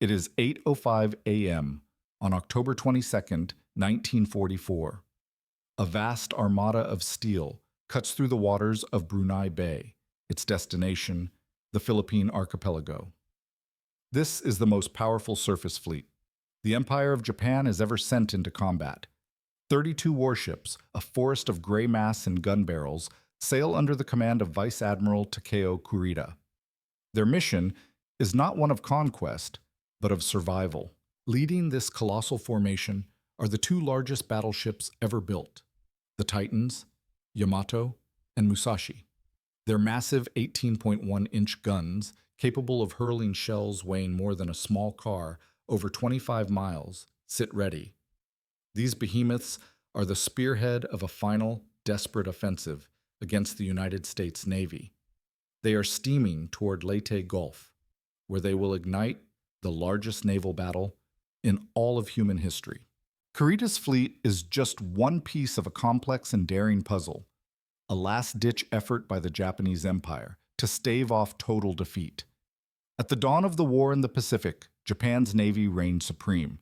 It is 8:05 a.m. on October 22nd, 1944. A vast armada of steel cuts through the waters of Brunei Bay, its destination, the Philippine archipelago. This is the most powerful surface fleet the Empire of Japan has ever sent into combat. 32 warships, a forest of gray masts and gun barrels, sail under the command of Vice Admiral Takeo Kurita. Their mission is not one of conquest, but of survival. Leading this colossal formation are the two largest battleships ever built, the Titans, Yamato, and Musashi. Their massive 18.1-inch guns, capable of hurling shells weighing more than a small car over 25 miles, sit ready. These behemoths are the spearhead of a final, desperate offensive against the United States Navy. They are steaming toward Leyte Gulf, where they will ignite the largest naval battle in all of human history. Kurita's fleet is just one piece of a complex and daring puzzle, a last-ditch effort by the Japanese Empire to stave off total defeat. At the dawn of the war in the Pacific, Japan's navy reigned supreme,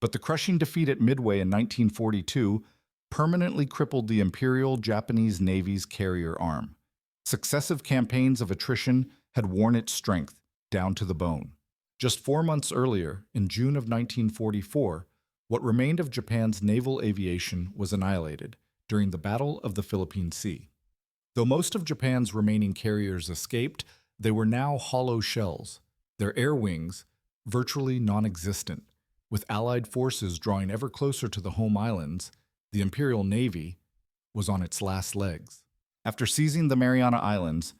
but the crushing defeat at Midway in 1942 permanently crippled the Imperial Japanese Navy's carrier arm. Successive campaigns of attrition had worn its strength down to the bone. Just 4 months earlier, in June of 1944, what remained of Japan's naval aviation was annihilated during the Battle of the Philippine Sea. Though most of Japan's remaining carriers escaped, they were now hollow shells, their air wings virtually non-existent. With Allied forces drawing ever closer to the home islands, the Imperial Navy was on its last legs. After seizing the Mariana Islands,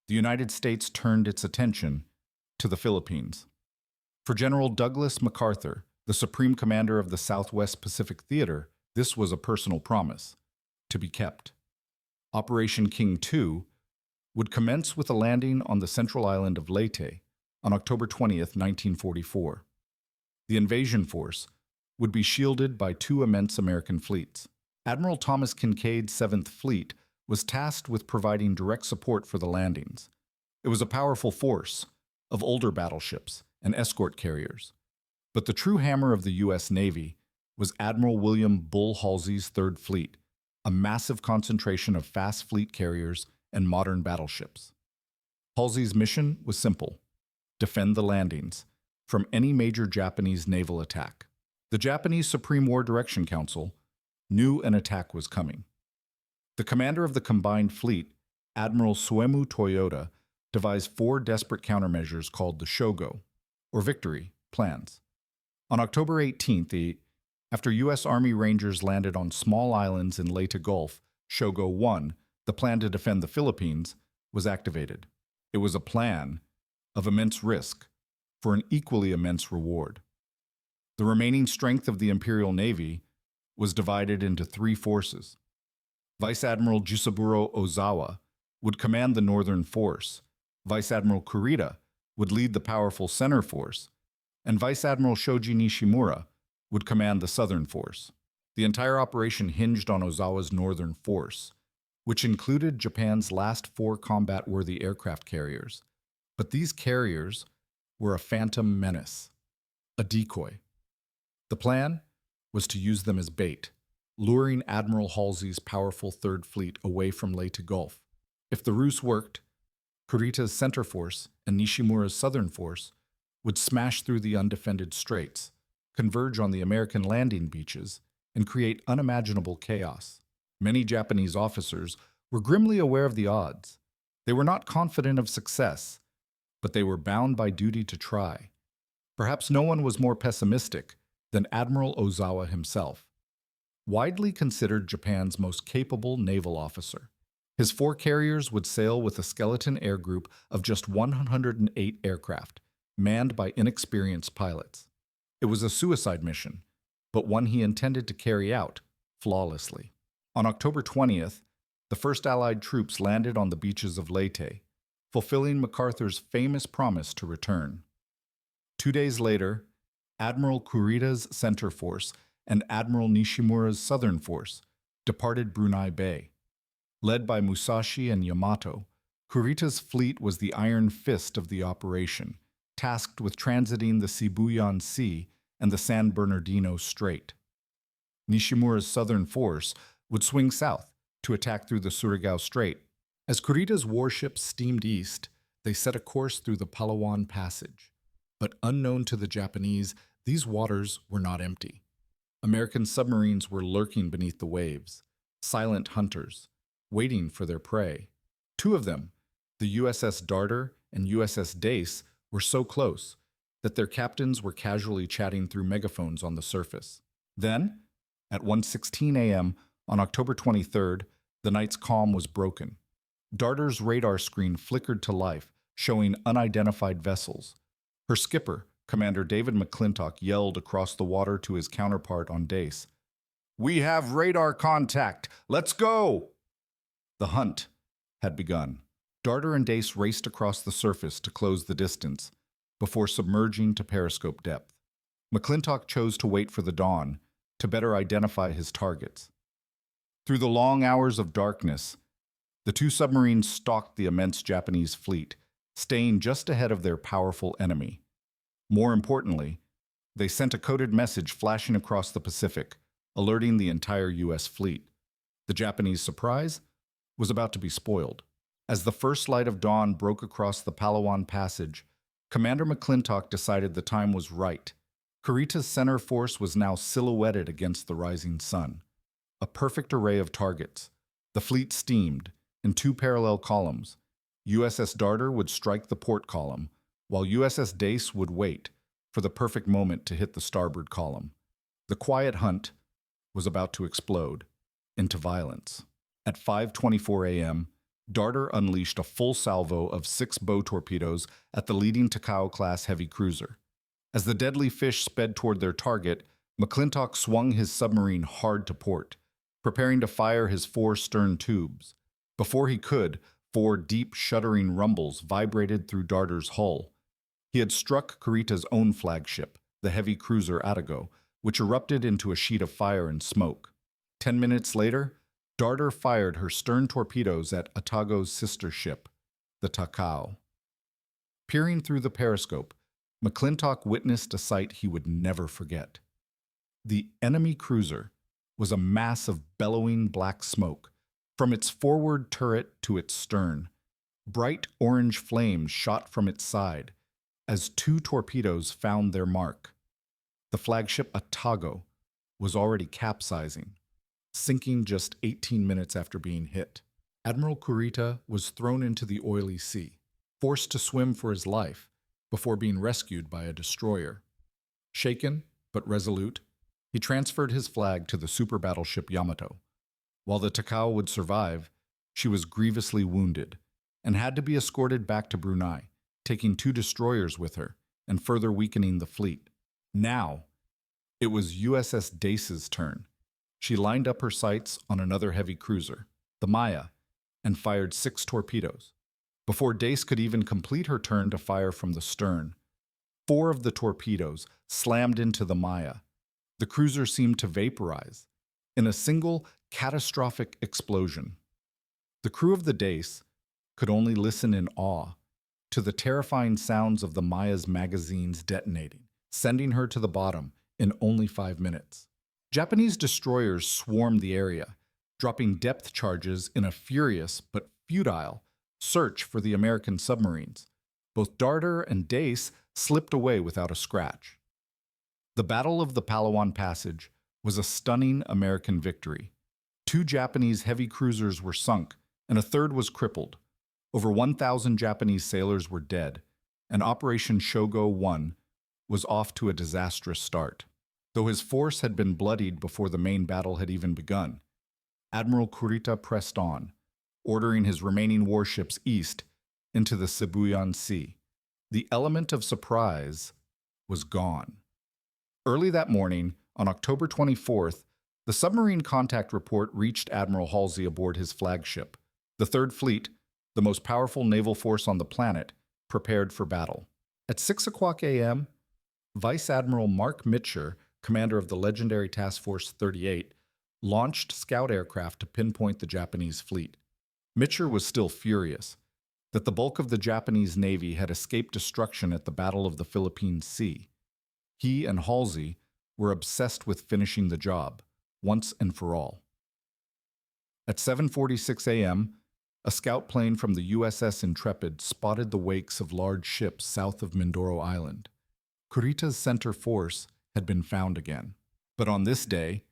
the United States turned its attention to the Philippines. For General Douglas MacArthur, the Supreme Commander of the Southwest Pacific Theater, this was a personal promise to be kept. Operation King II would commence with a landing on the central island of Leyte on October 20th, 1944. The invasion force would be shielded by two immense American fleets. Admiral Thomas Kinkaid's 7th Fleet was tasked with providing direct support for the landings. It was a powerful force of older battleships and escort carriers. But the true hammer of the U.S. Navy was Admiral William Bull Halsey's 3rd Fleet, a massive concentration of fast fleet carriers and modern battleships. Halsey's mission was simple: defend the landings from any major Japanese naval attack. The Japanese Supreme War Direction Council knew an attack was coming. The commander of the combined fleet, Admiral Suemu Toyota, devised 4 desperate countermeasures called the Shogo, or Victory, plans. On October 18th, after U.S. Army Rangers landed on small islands in Leyte Gulf, Shogo 1, the plan to defend the Philippines, was activated. It was a plan of immense risk for an equally immense reward. The remaining strength of the Imperial Navy was divided into 3 forces. Vice Admiral Jusaburo Ozawa would command the northern force, Vice Admiral Kurita would lead the powerful center force, and Vice Admiral Shoji Nishimura would command the southern force. The entire operation hinged on Ozawa's northern force, which included Japan's last 4 combat-worthy aircraft carriers. But these carriers were a phantom menace, a decoy. The plan was to use them as bait, luring Admiral Halsey's powerful 3rd Fleet away from Leyte Gulf. If the ruse worked, Kurita's center force and Nishimura's southern force would smash through the undefended straits, converge on the American landing beaches, and create unimaginable chaos. Many Japanese officers were grimly aware of the odds. They were not confident of success, but they were bound by duty to try. Perhaps no one was more pessimistic than Admiral Ozawa himself, widely considered Japan's most capable naval officer. His 4 carriers would sail with a skeleton air group of just 108 aircraft, manned by inexperienced pilots. It was a suicide mission, but one he intended to carry out flawlessly. On October 20th, the first Allied troops landed on the beaches of Leyte, fulfilling MacArthur's famous promise to return. 2 days later, Admiral Kurita's center force and Admiral Nishimura's southern force departed Brunei Bay. Led by Musashi and Yamato, Kurita's fleet was the iron fist of the operation, tasked with transiting the Sibuyan Sea and the San Bernardino Strait. Nishimura's southern force would swing south to attack through the Surigao Strait. As Kurita's warships steamed east, they set a course through the Palawan Passage. But unknown to the Japanese, these waters were not empty. American submarines were lurking beneath the waves, silent hunters, waiting for their prey. Two of them, the USS Darter and USS Dace, were so close that their captains were casually chatting through megaphones on the surface. Then, at 1:16 a.m. on October 23rd, the night's calm was broken. Darter's radar screen flickered to life, showing unidentified vessels. Her skipper, Commander David McClintock, yelled across the water to his counterpart on Dace, "We have radar contact! Let's go!" The hunt had begun. Darter and Dace raced across the surface to close the distance, before submerging to periscope depth. McClintock chose to wait for the dawn to better identify his targets. Through the long hours of darkness, the two submarines stalked the immense Japanese fleet, staying just ahead of their powerful enemy. More importantly, they sent a coded message flashing across the Pacific, alerting the entire U.S. fleet. The Japanese surprise was about to be spoiled. As the first light of dawn broke across the Palawan Passage, Commander McClintock decided the time was right. Kurita's center force was now silhouetted against the rising sun. A perfect array of targets. The fleet steamed in two parallel columns. USS Darter would strike the port column, while USS Dace would wait for the perfect moment to hit the starboard column. The quiet hunt was about to explode into violence. At 5:24 a.m., Darter unleashed a full salvo of 6 bow torpedoes at the leading Takao-class heavy cruiser. As the deadly fish sped toward their target, McClintock swung his submarine hard to port, preparing to fire his 4 stern tubes. Before he could, 4 deep, shuddering rumbles vibrated through Darter's hull. He had struck Kurita's own flagship, the heavy cruiser Atago, which erupted into a sheet of fire and smoke. 10 minutes later, Darter fired her stern torpedoes at Atago's sister ship, the Takao. Peering through the periscope, McClintock witnessed a sight he would never forget. The enemy cruiser was a mass of bellowing black smoke, from its forward turret to its stern. Bright orange flames shot from its side as 2 torpedoes found their mark. The flagship Atago was already capsizing, sinking just 18 minutes after being hit. Admiral Kurita was thrown into the oily sea, forced to swim for his life before being rescued by a destroyer. Shaken but resolute, he transferred his flag to the super battleship Yamato. While the Takao would survive, she was grievously wounded and had to be escorted back to Brunei, taking 2 destroyers with her and further weakening the fleet. Now, it was USS Dace's turn. She lined up her sights on another heavy cruiser, the Maya, and fired 6 torpedoes. Before Dace could even complete her turn to fire from the stern, 4 of the torpedoes slammed into the Maya. The cruiser seemed to vaporize in a single catastrophic explosion. The crew of the Dace could only listen in awe to the terrifying sounds of the Maya's magazines detonating, sending her to the bottom in only 5 minutes. Japanese destroyers swarmed the area, dropping depth charges in a furious but futile search for the American submarines. Both Darter and Dace slipped away without a scratch. The Battle of the Palawan Passage was a stunning American victory. 2 Japanese heavy cruisers were sunk, and a third was crippled. Over 1,000 Japanese sailors were dead, and Operation Shogo 1 was off to a disastrous start. Though his force had been bloodied before the main battle had even begun, Admiral Kurita pressed on, ordering his remaining warships east into the Sibuyan Sea. The element of surprise was gone. Early that morning, on October 24th, the submarine contact report reached Admiral Halsey aboard his flagship. The Third Fleet, the most powerful naval force on the planet, prepared for battle. At 6:00 a.m., Vice Admiral Mark Mitcher, commander of the legendary Task Force 38, launched scout aircraft to pinpoint the Japanese fleet. Mitcher was still furious. that the bulk of the Japanese Navy had escaped destruction at the Battle of the Philippine Sea. He and Halsey were obsessed with finishing the job, once and for all. At 7:46 a.m., a scout plane from the USS Intrepid spotted the wakes of large ships south of Mindoro Island. Kurita's center force had been found again. But on this day,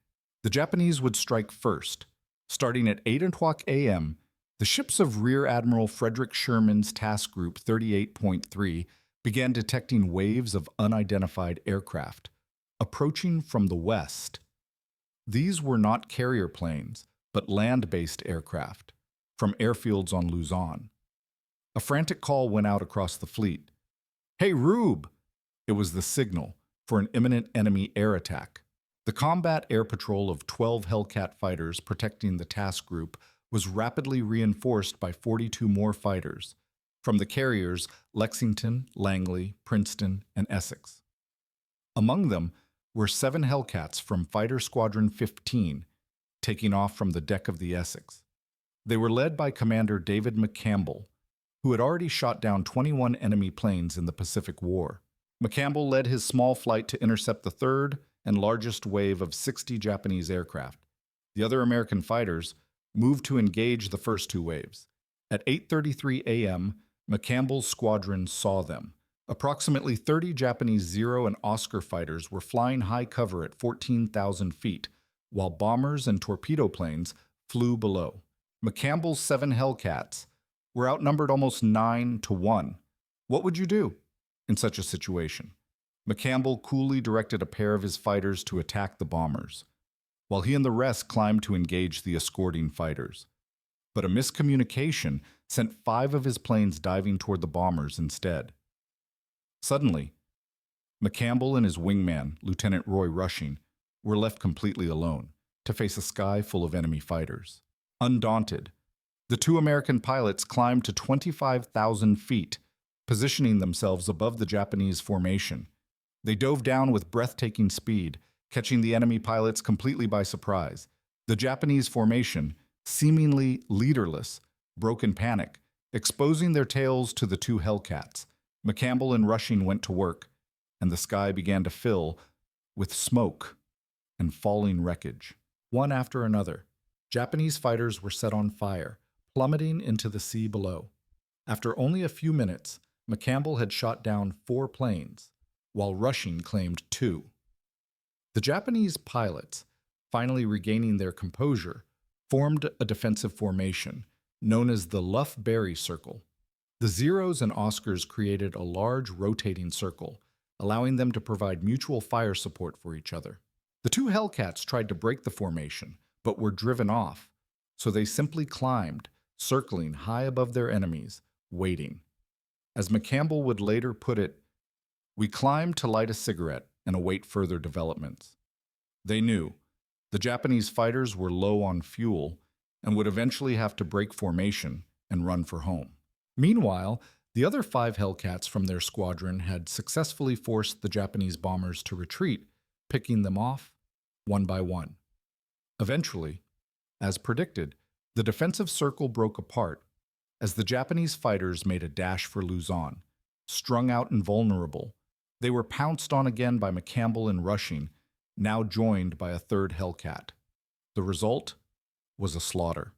the Japanese would strike first. Starting at 8:00 a.m., the ships of Rear Admiral Frederick Sherman's Task Group 38.3 began detecting waves of unidentified aircraft, approaching from the west. These were not carrier planes, but land-based aircraft, from airfields on Luzon. A frantic call went out across the fleet. "Hey, Rube!" It was the signal for an imminent enemy air attack. The combat air patrol of 12 Hellcat fighters protecting the task group was rapidly reinforced by 42 more fighters, from the carriers Lexington, Langley, Princeton, and Essex. Among them were 7 Hellcats from Fighter Squadron 15, taking off from the deck of the Essex. They were led by Commander David McCampbell, who had already shot down 21 enemy planes in the Pacific War. McCampbell led his small flight to intercept the third and largest wave of 60 Japanese aircraft. The other American fighters moved to engage the first 2 waves. At 8:33 a.m., McCampbell's squadron saw them. Approximately 30 Japanese Zero and Oscar fighters were flying high cover at 14,000 feet, while bombers and torpedo planes flew below. McCampbell's 7 Hellcats were outnumbered almost 9-1. What would you do in such a situation? McCampbell coolly directed a pair of his fighters to attack the bombers, while he and the rest climbed to engage the escorting fighters. But a miscommunication sent 5 of his planes diving toward the bombers instead. Suddenly, McCampbell and his wingman, Lieutenant Roy Rushing, were left completely alone to face a sky full of enemy fighters. Undaunted, the 2 American pilots climbed to 25,000 feet, positioning themselves above the Japanese formation. They dove down with breathtaking speed, catching the enemy pilots completely by surprise. The Japanese formation, seemingly leaderless, broke in panic, exposing their tails to the 2 Hellcats. McCampbell and Rushing went to work, and the sky began to fill with smoke and falling wreckage. One after another, Japanese fighters were set on fire, plummeting into the sea below. After only a few minutes, McCampbell had shot down 4 planes, while Rushing claimed 2. The Japanese pilots, finally regaining their composure, formed a defensive formation known as the Luff-Berry Circle. The Zeros and Oscars created a large rotating circle, allowing them to provide mutual fire support for each other. The 2 Hellcats tried to break the formation, but were driven off, so they simply climbed, circling high above their enemies, waiting. As McCampbell would later put it, "We climbed to light a cigarette and await further developments." They knew the Japanese fighters were low on fuel and would eventually have to break formation and run for home. Meanwhile, the other 5 Hellcats from their squadron had successfully forced the Japanese bombers to retreat, picking them off one by one. Eventually, as predicted, the defensive circle broke apart as the Japanese fighters made a dash for Luzon. Strung out and vulnerable, they were pounced on again by McCampbell and Rushing, now joined by a 3rd Hellcat. The result was a slaughter.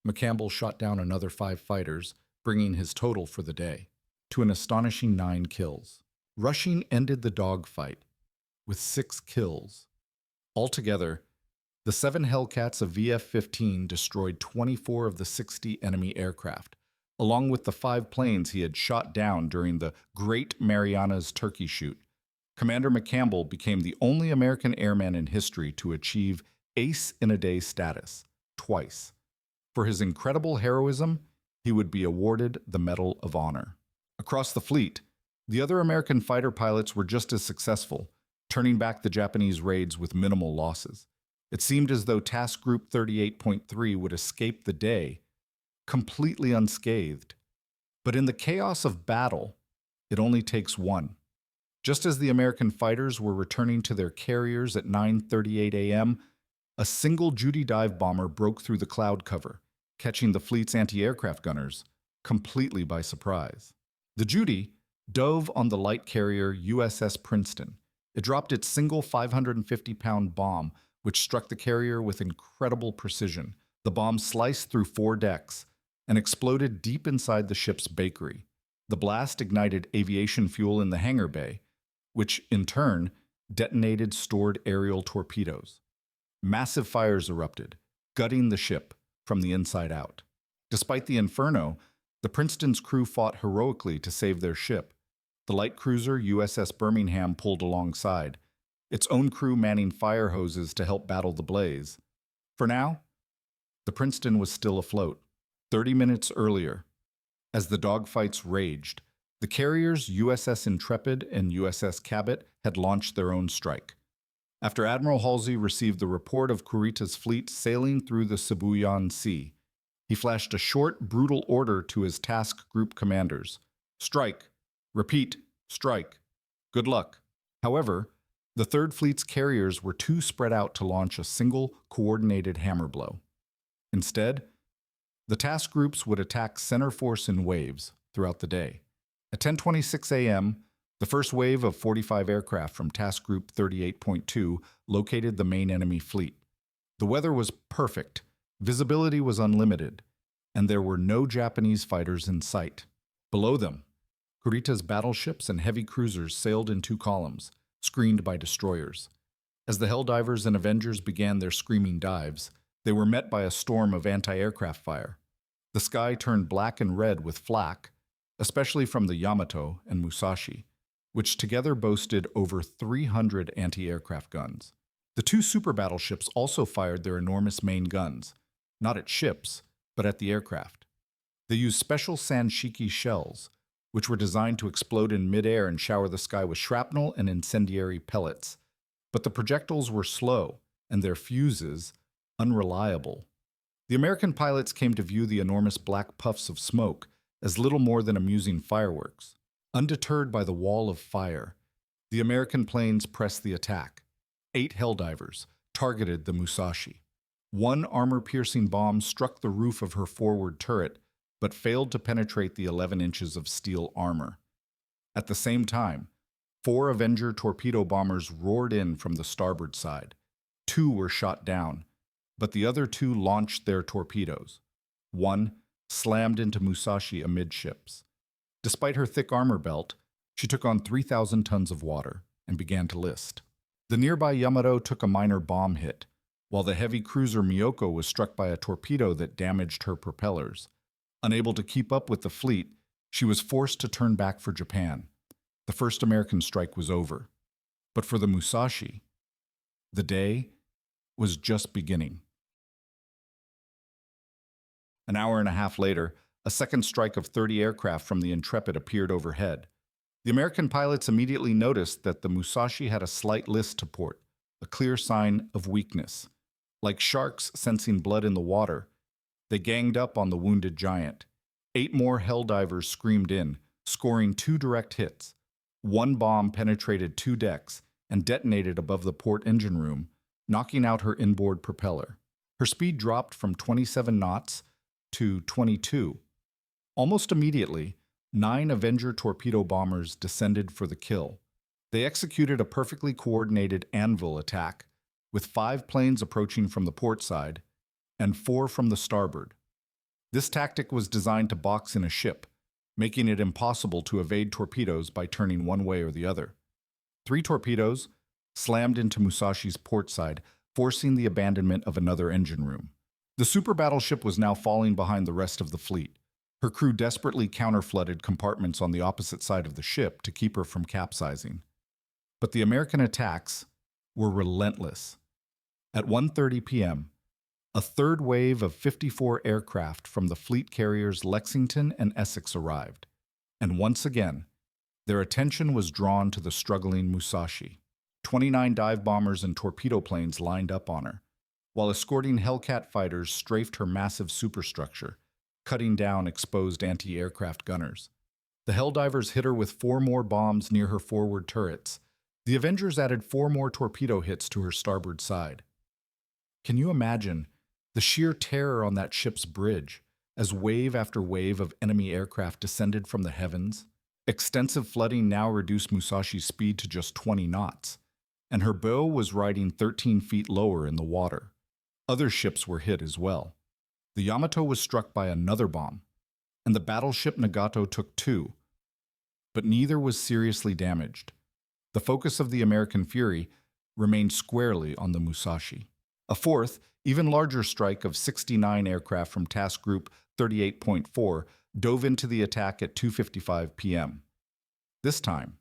McCampbell shot down another 5 fighters, bringing his total for the day to an astonishing 9 kills. Rushing ended the dogfight with 6 kills. Altogether, the 7 Hellcats of VF-15 destroyed 24 of the 60 enemy aircraft, along with the 5 planes he had shot down during the Great Marianas Turkey Shoot. Commander McCampbell became the only American airman in history to achieve Ace-in-a-Day status twice. For his incredible heroism, he would be awarded the Medal of Honor. Across the fleet, the other American fighter pilots were just as successful, turning back the Japanese raids with minimal losses. It seemed as though Task Group 38.3 would escape the day, completely unscathed. But in the chaos of battle, it only takes one. Just as the American fighters were returning to their carriers at 9:38 a.m., a single Judy dive bomber broke through the cloud cover, catching the fleet's anti-aircraft gunners completely by surprise. The Judy dove on the light carrier USS Princeton. It dropped its single 550-pound bomb, which struck the carrier with incredible precision. The bomb sliced through 4 decks and exploded deep inside the ship's bakery. The blast ignited aviation fuel in the hangar bay, which, in turn, detonated stored aerial torpedoes. Massive fires erupted, gutting the ship from the inside out. Despite the inferno, the Princeton's crew fought heroically to save their ship. The light cruiser USS Birmingham pulled alongside, its own crew manning fire hoses to help battle the blaze. For now, the Princeton was still afloat. 30 minutes earlier, as the dogfights raged, the carriers USS Intrepid and USS Cabot had launched their own strike. After Admiral Halsey received the report of Kurita's fleet sailing through the Sibuyan Sea, he flashed a short, brutal order to his task group commanders. Strike. Repeat. Strike. Good luck. However, the Third Fleet's carriers were too spread out to launch a single, coordinated hammer blow. Instead, the task groups would attack center force in waves throughout the day. At 10:26 a.m., the first wave of 45 aircraft from Task Group 38.2 located the main enemy fleet. The weather was perfect, visibility was unlimited, and there were no Japanese fighters in sight. Below them, Kurita's battleships and heavy cruisers sailed in 2 columns, screened by destroyers. As the Helldivers and Avengers began their screaming dives, they were met by a storm of anti-aircraft fire. The sky turned black and red with flak, especially from the Yamato and Musashi, which together boasted over 300 anti-aircraft guns. The 2 super battleships also fired their enormous main guns, not at ships, but at the aircraft. They used special Sanshiki shells, which were designed to explode in midair and shower the sky with shrapnel and incendiary pellets. But the projectiles were slow, and their fuses unreliable. The American pilots came to view the enormous black puffs of smoke as little more than amusing fireworks. Undeterred by the wall of fire, the American planes pressed the attack. 8 Helldivers targeted the Musashi. 1 armor-piercing bomb struck the roof of her forward turret, but failed to penetrate the 11 inches of steel armor. At the same time, 4 Avenger torpedo bombers roared in from the starboard side. 2 were shot down, but the other 2 launched their torpedoes. 1 slammed into Musashi amidships. Despite her thick armor belt, she took on 3,000 tons of water and began to list. The nearby Yamato took a minor bomb hit, while the heavy cruiser Miyoko was struck by a torpedo that damaged her propellers. Unable to keep up with the fleet, she was forced to turn back for Japan. The first American strike was over. But for the Musashi, the day was just beginning. An hour and a half later, a second strike of 30 aircraft from the Intrepid appeared overhead. The American pilots immediately noticed that the Musashi had a slight list to port, a clear sign of weakness. Like sharks sensing blood in the water, they ganged up on the wounded giant. 8 more Helldivers screamed in, scoring 2 direct hits. 1 bomb penetrated 2 decks and detonated above the port engine room, knocking out her inboard propeller. Her speed dropped from 27 knots to 22. Almost immediately, 9 Avenger torpedo bombers descended for the kill. They executed a perfectly coordinated anvil attack, with 5 planes approaching from the port side and 4 from the starboard. This tactic was designed to box in a ship, making it impossible to evade torpedoes by turning one way or the other. 3 torpedoes slammed into Musashi's port side, forcing the abandonment of another engine room. The super battleship was now falling behind the rest of the fleet. Her crew desperately counterflooded compartments on the opposite side of the ship to keep her from capsizing. But the American attacks were relentless. At 1:30 p.m., a third wave of 54 aircraft from the fleet carriers Lexington and Essex arrived, and once again, their attention was drawn to the struggling Musashi. 29 dive bombers and torpedo planes lined up on her, while escorting Hellcat fighters strafed her massive superstructure, cutting down exposed anti-aircraft gunners. The Helldivers hit her with 4 more bombs near her forward turrets. The Avengers added 4 more torpedo hits to her starboard side. Can you imagine the sheer terror on that ship's bridge? as wave after wave of enemy aircraft descended from the heavens. Extensive flooding now reduced Musashi's speed to just 20 knots, and her bow was riding 13 feet lower in the water. Other ships were hit as well. The Yamato was struck by another bomb, and the battleship Nagato took two, but neither was seriously damaged. The focus of the American Fury remained squarely on the Musashi. A fourth, even larger strike of 69 aircraft from Task Group 38.4 dove into the attack at 2:55 p.m. This time,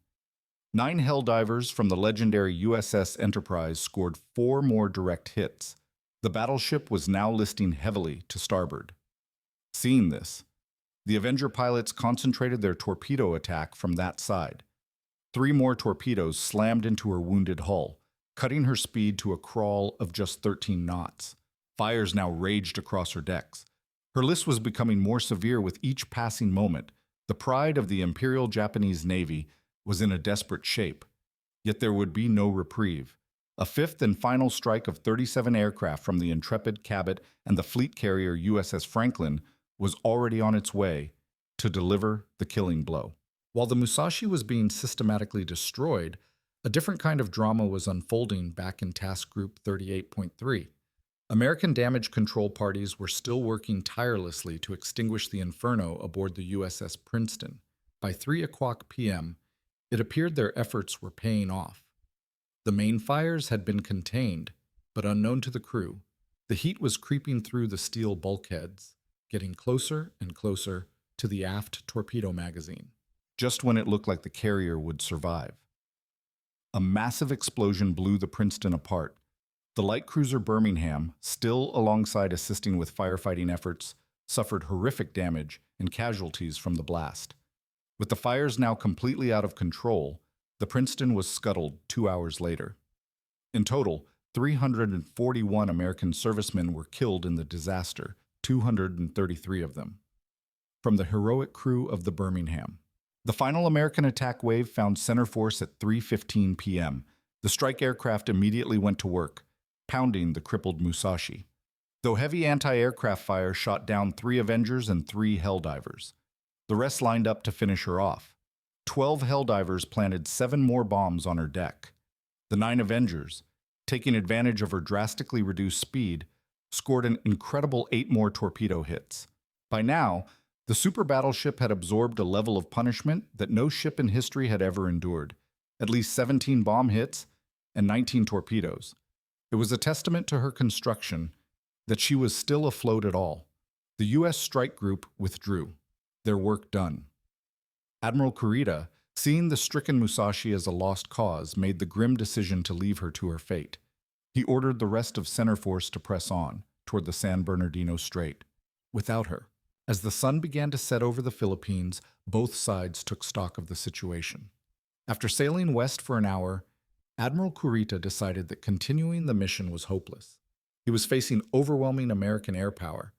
9 Helldivers from the legendary USS Enterprise scored 4 more direct hits. The battleship was now listing heavily to starboard. Seeing this, the Avenger pilots concentrated their torpedo attack from that side. 3 more torpedoes slammed into her wounded hull, cutting her speed to a crawl of just 13 knots. Fires now raged across her decks. Her list was becoming more severe with each passing moment. The pride of the Imperial Japanese Navy was in a desperate shape. Yet there would be no reprieve. A fifth and final strike of 37 aircraft from the intrepid Cabot and the fleet carrier USS Franklin was already on its way to deliver the killing blow. While the Musashi was being systematically destroyed, a different kind of drama was unfolding back in Task Group 38.3. American damage control parties were still working tirelessly to extinguish the inferno aboard the USS Princeton. By 3:00 p.m., it appeared their efforts were paying off. The main fires had been contained, but unknown to the crew, the heat was creeping through the steel bulkheads, getting closer and closer to the aft torpedo magazine, just when it looked like the carrier would survive. A massive explosion blew the Princeton apart. The light cruiser Birmingham, still alongside assisting with firefighting efforts, suffered horrific damage and casualties from the blast. With the fires now completely out of control, the Princeton was scuttled 2 hours later. In total, 341 American servicemen were killed in the disaster, 233 of them from the heroic crew of the Birmingham. The final American attack wave found center force at 3:15 p.m. The strike aircraft immediately went to work, pounding the crippled Musashi. Though heavy anti-aircraft fire shot down 3 Avengers and 3 Helldivers, the rest lined up to finish her off. 12 Helldivers planted 7 more bombs on her deck. The 9 Avengers, taking advantage of her drastically reduced speed, scored an incredible 8 more torpedo hits. By now, the super battleship had absorbed a level of punishment that no ship in history had ever endured. At least 17 bomb hits and 19 torpedoes. It was a testament to her construction that she was still afloat at all. The U.S. strike group withdrew, their work done. Admiral Kurita, seeing the stricken Musashi as a lost cause, made the grim decision to leave her to her fate. He ordered the rest of center force to press on toward the San Bernardino Strait. Without her, as the sun began to set over the Philippines, both sides took stock of the situation. After sailing west for an hour, Admiral Kurita decided that continuing the mission was hopeless. He was facing overwhelming American air power,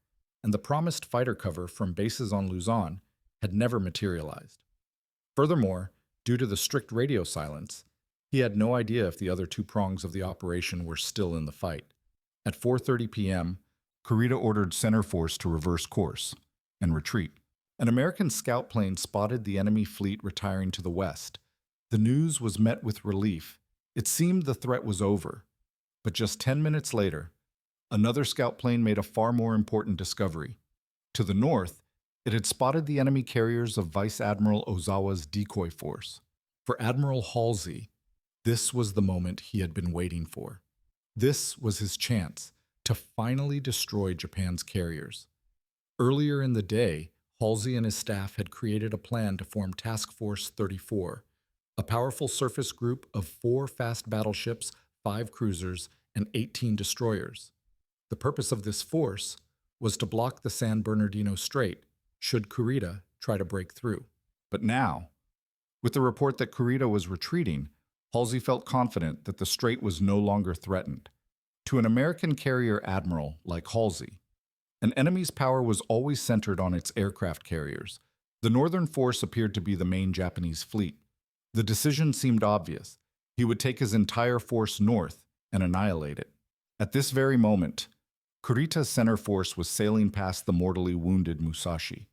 and the promised fighter cover from bases on Luzon had never materialized. Furthermore, due to the strict radio silence, he had no idea if the other 2 prongs of the operation were still in the fight. At 4:30 p.m., Kurita ordered center force to reverse course and retreat. An American scout plane spotted the enemy fleet retiring to the west. The news was met with relief. It seemed the threat was over. But just 10 minutes later, another scout plane made a far more important discovery. To the north, it had spotted the enemy carriers of Vice Admiral Ozawa's decoy force. For Admiral Halsey, this was the moment he had been waiting for. This was his chance to finally destroy Japan's carriers. Earlier in the day, Halsey and his staff had created a plan to form Task Force 34, a powerful surface group of 4 fast battleships, 5 cruisers, and 18 destroyers. The purpose of this force was to block the San Bernardino Strait should Kurita try to break through. But now, with the report that Kurita was retreating, Halsey felt confident that the strait was no longer threatened. To an American carrier admiral like Halsey, an enemy's power was always centered on its aircraft carriers. The northern force appeared to be the main Japanese fleet. The decision seemed obvious. He would take his entire force north and annihilate it. At this very moment, Kurita's center force was sailing past the mortally wounded Musashi.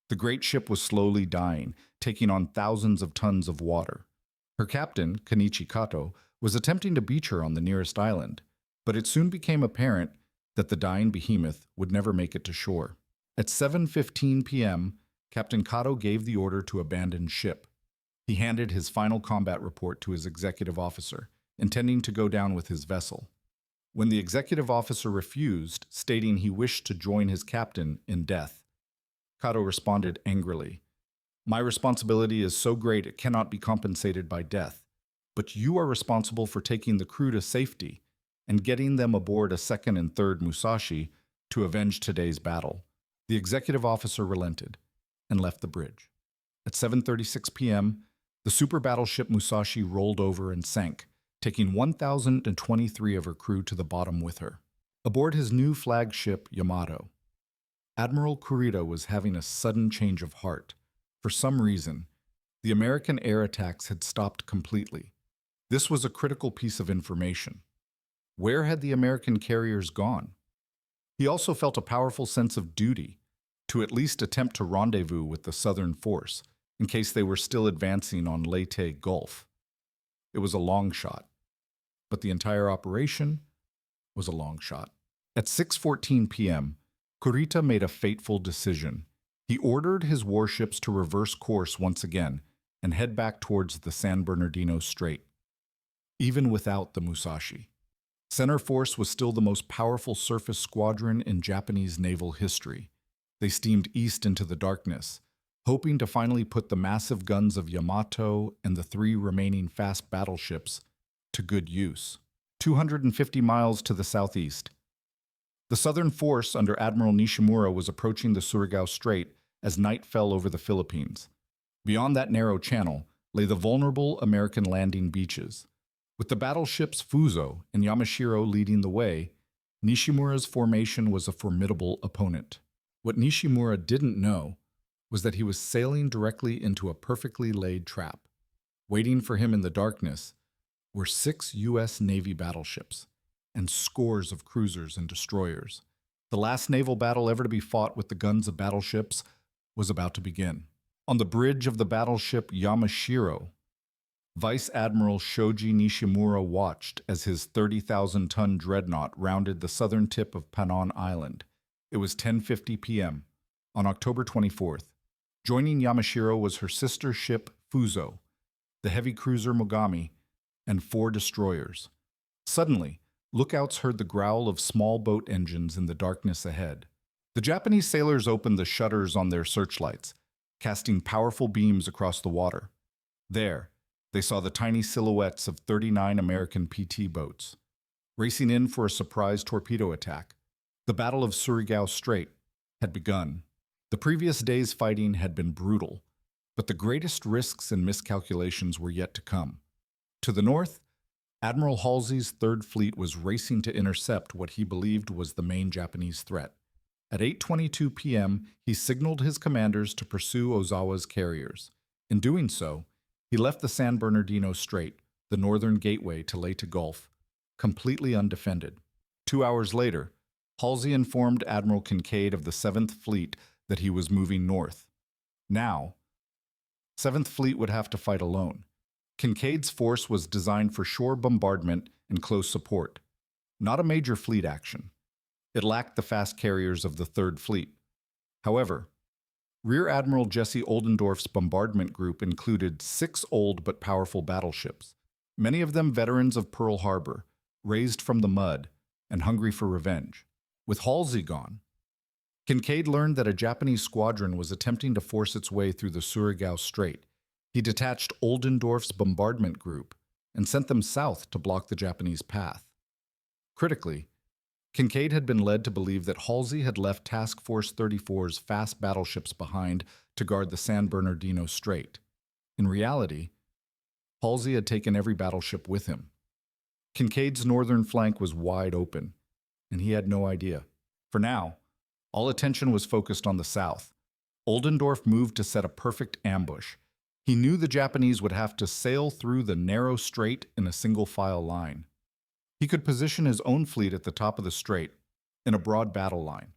The great ship was slowly dying, taking on thousands of tons of water. Her captain, Kenichi Kato, was attempting to beach her on the nearest island, but it soon became apparent that the dying behemoth would never make it to shore. At 7:15 p.m., Captain Kato gave the order to abandon ship. He handed his final combat report to his executive officer, intending to go down with his vessel. When the executive officer refused, stating he wished to join his captain in death, Kato responded angrily, "My responsibility is so great it cannot be compensated by death, but you are responsible for taking the crew to safety and getting them aboard a second and third Musashi to avenge today's battle." The executive officer relented and left the bridge. At 7:36 p.m., the super battleship Musashi rolled over and sank, taking 1,023 of her crew to the bottom with her. Aboard his new flagship Yamato, Admiral Kurita was having a sudden change of heart. For some reason, the American air attacks had stopped completely. This was a critical piece of information. Where had the American carriers gone? He also felt a powerful sense of duty to at least attempt to rendezvous with the Southern force in case they were still advancing on Leyte Gulf. It was a long shot, but the entire operation was a long shot. At 6:14 p.m., Kurita made a fateful decision. He ordered his warships to reverse course once again and head back towards the San Bernardino Strait. Even without the Musashi, Center Force was still the most powerful surface squadron in Japanese naval history. They steamed east into the darkness, hoping to finally put the massive guns of Yamato and the 3 remaining fast battleships to good use. 250 miles to the southeast, the Southern force under Admiral Nishimura was approaching the Surigao Strait as night fell over the Philippines. Beyond that narrow channel lay the vulnerable American landing beaches. With the battleships Fuso and Yamashiro leading the way, Nishimura's formation was a formidable opponent. What Nishimura didn't know was that he was sailing directly into a perfectly laid trap. Waiting for him in the darkness were 6 U.S. Navy battleships and scores of cruisers and destroyers. The last naval battle ever to be fought with the guns of battleships was about to begin. On the bridge of the battleship Yamashiro, Vice Admiral Shoji Nishimura watched as his 30,000-ton dreadnought rounded the southern tip of Panon Island. It was 10:50 p.m. on October 24th. Joining Yamashiro was her sister ship Fuso, the heavy cruiser Mogami, and 4 destroyers. Suddenly, lookouts heard the growl of small boat engines in the darkness ahead. The Japanese sailors opened the shutters on their searchlights, casting powerful beams across the water. There, they saw the tiny silhouettes of 39 American PT boats, racing in for a surprise torpedo attack. The Battle of Surigao Strait had begun. The previous day's fighting had been brutal, but the greatest risks and miscalculations were yet to come. To the north, Admiral Halsey's Third Fleet was racing to intercept what he believed was the main Japanese threat. At 8:22 p.m., he signaled his commanders to pursue Ozawa's carriers. In doing so, he left the San Bernardino Strait, the northern gateway to Leyte Gulf, completely undefended. 2 hours later, Halsey informed Admiral Kinkaid of the 7th Fleet that he was moving north. Now, 7th Fleet would have to fight alone. Kinkaid's force was designed for shore bombardment and close support, not a major fleet action. It lacked the fast carriers of the 3rd Fleet. However, Rear Admiral Jesse Oldendorf's bombardment group included 6 old but powerful battleships, many of them veterans of Pearl Harbor, raised from the mud and hungry for revenge. With Halsey gone, Kinkaid learned that a Japanese squadron was attempting to force its way through the Surigao Strait. He detached Oldendorf's bombardment group and sent them south to block the Japanese path. Critically, Kinkaid had been led to believe that Halsey had left Task Force 34's fast battleships behind to guard the San Bernardino Strait. In reality, Halsey had taken every battleship with him. Kinkaid's northern flank was wide open, and he had no idea. For now, all attention was focused on the south. Oldendorf moved to set a perfect ambush. He knew the Japanese would have to sail through the narrow strait in a single-file line. He could position his own fleet at the top of the strait, in a broad battle line.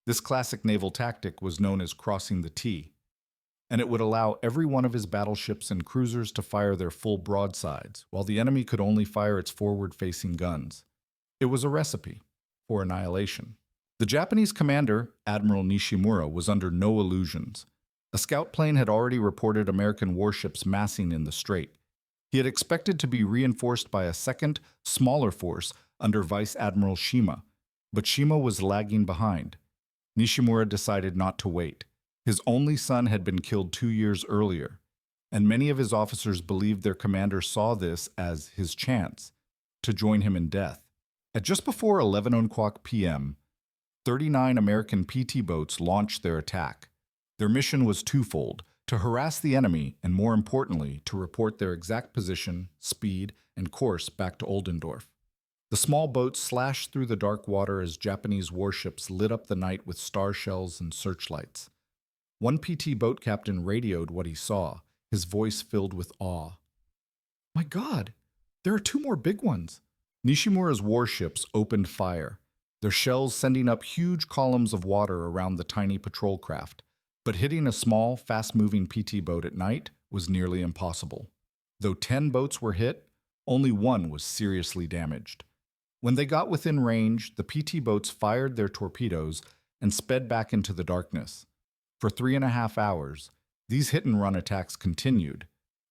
This classic naval tactic was known as crossing the T, and it would allow every one of his battleships and cruisers to fire their full broadsides, while the enemy could only fire its forward-facing guns. It was a recipe for annihilation. The Japanese commander, Admiral Nishimura, was under no illusions. A scout plane had already reported American warships massing in the strait. He had expected to be reinforced by a second, smaller force under Vice Admiral Shima, but Shima was lagging behind. Nishimura decided not to wait. His only son had been killed 2 years earlier, and many of his officers believed their commander saw this as his chance to join him in death. At just before 11 o'clock p.m., 39 American PT boats launched their attack. Their mission was twofold: to harass the enemy and, more importantly, to report their exact position, speed, and course back to Oldendorf. The small boats slashed through the dark water as Japanese warships lit up the night with star shells and searchlights. One PT boat captain radioed what he saw, his voice filled with awe. "My God, there are 2 more big ones." Nishimura's warships opened fire, their shells sending up huge columns of water around the tiny patrol craft. But hitting a small, fast-moving PT boat at night was nearly impossible. Though 10 boats were hit, only 1 was seriously damaged. When they got within range, the PT boats fired their torpedoes and sped back into the darkness. For 3.5 hours, these hit-and-run attacks continued,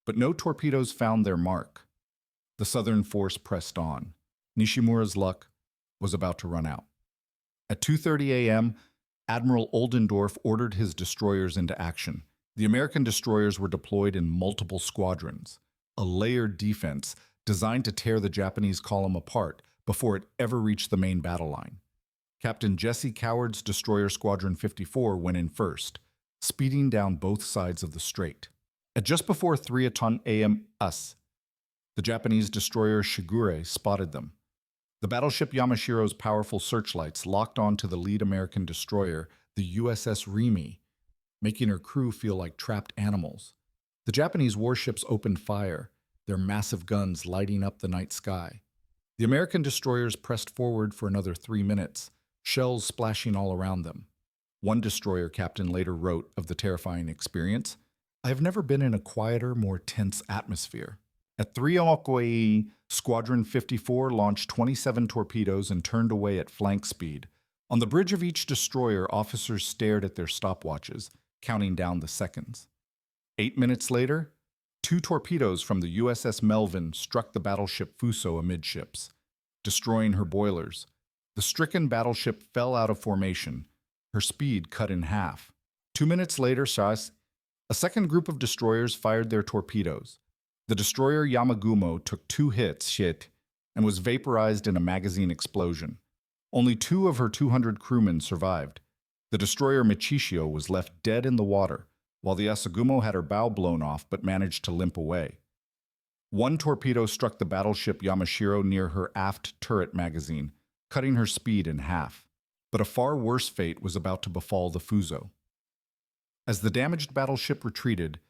but no torpedoes found their mark. The Southern force pressed on. Nishimura's luck was about to run out. At 2:30 a.m., Admiral Oldendorf ordered his destroyers into action. The American destroyers were deployed in multiple squadrons, a layered defense designed to tear the Japanese column apart before it ever reached the main battle line. Captain Jesse Coward's Destroyer Squadron 54 went in first, speeding down both sides of the strait. At just before 3 a.m. the Japanese destroyer Shigure spotted them. The battleship Yamashiro's powerful searchlights locked onto the lead American destroyer, the USS Rimi, making her crew feel like trapped animals. The Japanese warships opened fire, their massive guns lighting up the night sky. The American destroyers pressed forward for another 3 minutes, shells splashing all around them. One destroyer captain later wrote of the terrifying experience, "I have never been in a quieter, more tense atmosphere." At 3 o'clock, Squadron 54 launched 27 torpedoes and turned away at flank speed. On the bridge of each destroyer, officers stared at their stopwatches, counting down the seconds. 8 minutes later, 2 torpedoes from the USS Melvin struck the battleship Fuso amidships, destroying her boilers. The stricken battleship fell out of formation, her speed cut in half. 2 minutes later, a second group of destroyers fired their torpedoes. The destroyer Yamagumo took 2 hits and was vaporized in a magazine explosion. Only 2 of her 200 crewmen survived. The destroyer Michishio was left dead in the water, while the Asagumo had her bow blown off but managed to limp away. 1 torpedo struck the battleship Yamashiro near her aft turret magazine, cutting her speed in half. But a far worse fate was about to befall the Fuso. As the damaged battleship retreated,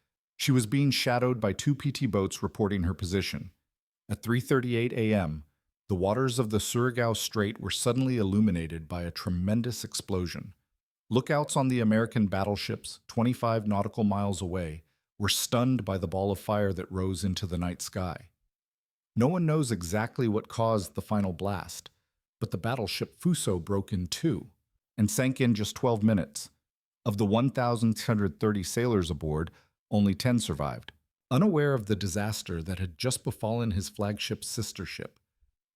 she was being shadowed by 2 PT boats reporting her position. At 3:38 a.m., the waters of the Surigao Strait were suddenly illuminated by a tremendous explosion. Lookouts on the American battleships, 25 nautical miles away, were stunned by the ball of fire that rose into the night sky. No one knows exactly what caused the final blast, but the battleship Fuso broke in 2 and sank in just 12 minutes. Of the 1,630 sailors aboard, only 10 survived. Unaware of the disaster that had just befallen his flagship's sister ship,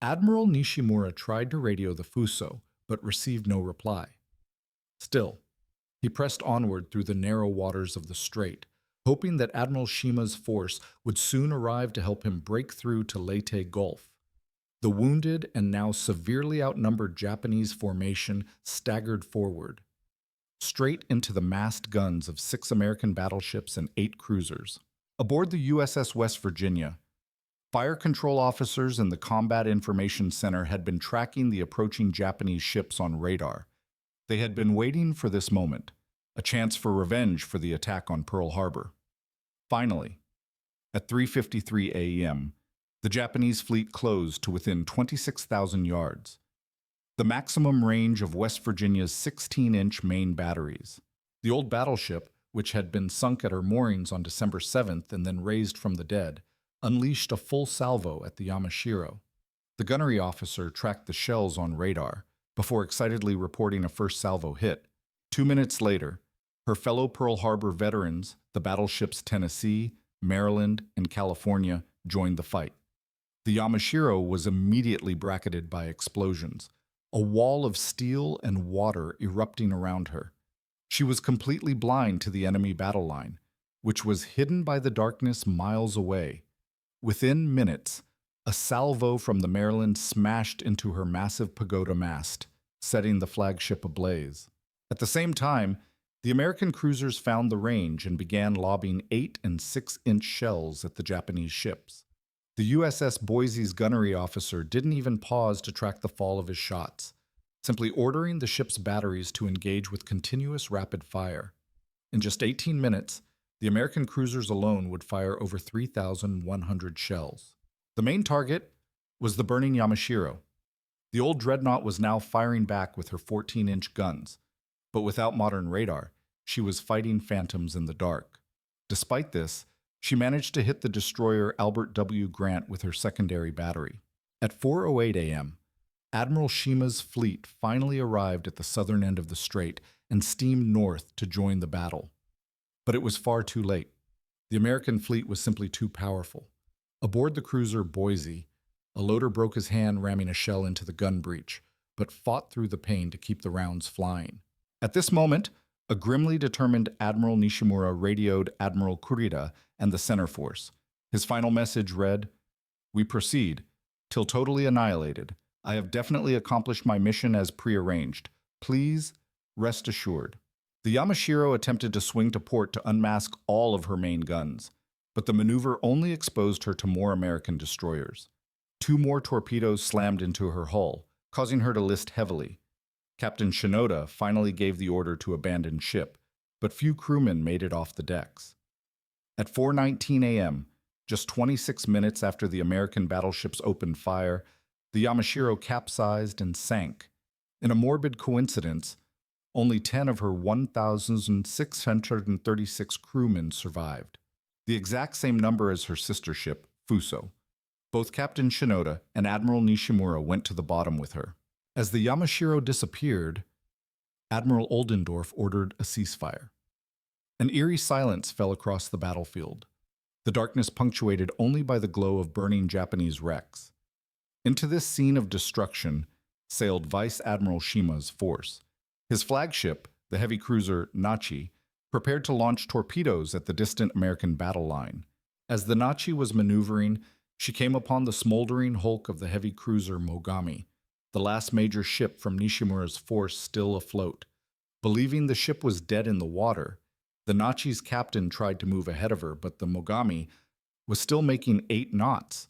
Admiral Nishimura tried to radio the Fuso, but received no reply. Still, he pressed onward through the narrow waters of the strait, hoping that Admiral Shima's force would soon arrive to help him break through to Leyte Gulf. The wounded and now severely outnumbered Japanese formation staggered forward, straight into the massed guns of 6 American battleships and 8 cruisers. Aboard the USS West Virginia, fire control officers in the Combat Information Center had been tracking the approaching Japanese ships on radar. They had been waiting for this moment, a chance for revenge for the attack on Pearl Harbor. Finally, at 3:53 a.m., the Japanese fleet closed to within 26,000 yards. the maximum range of West Virginia's 16-inch main batteries. The old battleship, which had been sunk at her moorings on December 7th and then raised from the dead, unleashed a full salvo at the Yamashiro. The gunnery officer tracked the shells on radar before excitedly reporting a first salvo hit. 2 minutes later, her fellow Pearl Harbor veterans, the battleships Tennessee, Maryland, and California, joined the fight. The Yamashiro was immediately bracketed by explosions, a wall of steel and water erupting around her. She was completely blind to the enemy battle line, which was hidden by the darkness miles away. Within minutes, a salvo from the Maryland smashed into her massive pagoda mast, setting the flagship ablaze. At the same time, the American cruisers found the range and began lobbing 8- and 6-inch shells at the Japanese ships. The USS Boise's gunnery officer didn't even pause to track the fall of his shots, simply ordering the ship's batteries to engage with continuous rapid fire. In just 18 minutes, the American cruisers alone would fire over 3,100 shells. The main target was the burning Yamashiro. The old dreadnought was now firing back with her 14-inch guns, but without modern radar, she was fighting phantoms in the dark. Despite this, she managed to hit the destroyer Albert W. Grant with her secondary battery. At 4:08 a.m., Admiral Shima's fleet finally arrived at the southern end of the strait and steamed north to join the battle. But it was far too late. The American fleet was simply too powerful. Aboard the cruiser Boise, a loader broke his hand ramming a shell into the gun breech, but fought through the pain to keep the rounds flying. At this moment, a grimly determined Admiral Nishimura radioed Admiral Kurita and the center force. His final message read, "We proceed, till totally annihilated. I have definitely accomplished my mission as prearranged. Please rest assured." The Yamashiro attempted to swing to port to unmask all of her main guns, but the maneuver only exposed her to more American destroyers. 2 more torpedoes slammed into her hull, causing her to list heavily. Captain Shinoda finally gave the order to abandon ship, but few crewmen made it off the decks. At 4:19 a.m., just 26 minutes after the American battleships opened fire, the Yamashiro capsized and sank. In a morbid coincidence, only 10 of her 1,636 crewmen survived, the exact same number as her sister ship, Fuso. Both Captain Shinoda and Admiral Nishimura went to the bottom with her. As the Yamashiro disappeared, Admiral Oldendorf ordered a ceasefire. An eerie silence fell across the battlefield, the darkness punctuated only by the glow of burning Japanese wrecks. Into this scene of destruction sailed Vice Admiral Shima's force. His flagship, the heavy cruiser Nachi, prepared to launch torpedoes at the distant American battle line. As the Nachi was maneuvering, she came upon the smoldering hulk of the heavy cruiser Mogami, the last major ship from Nishimura's force still afloat. Believing the ship was dead in the water, the Nachi's captain tried to move ahead of her, but the Mogami was still making 8 knots.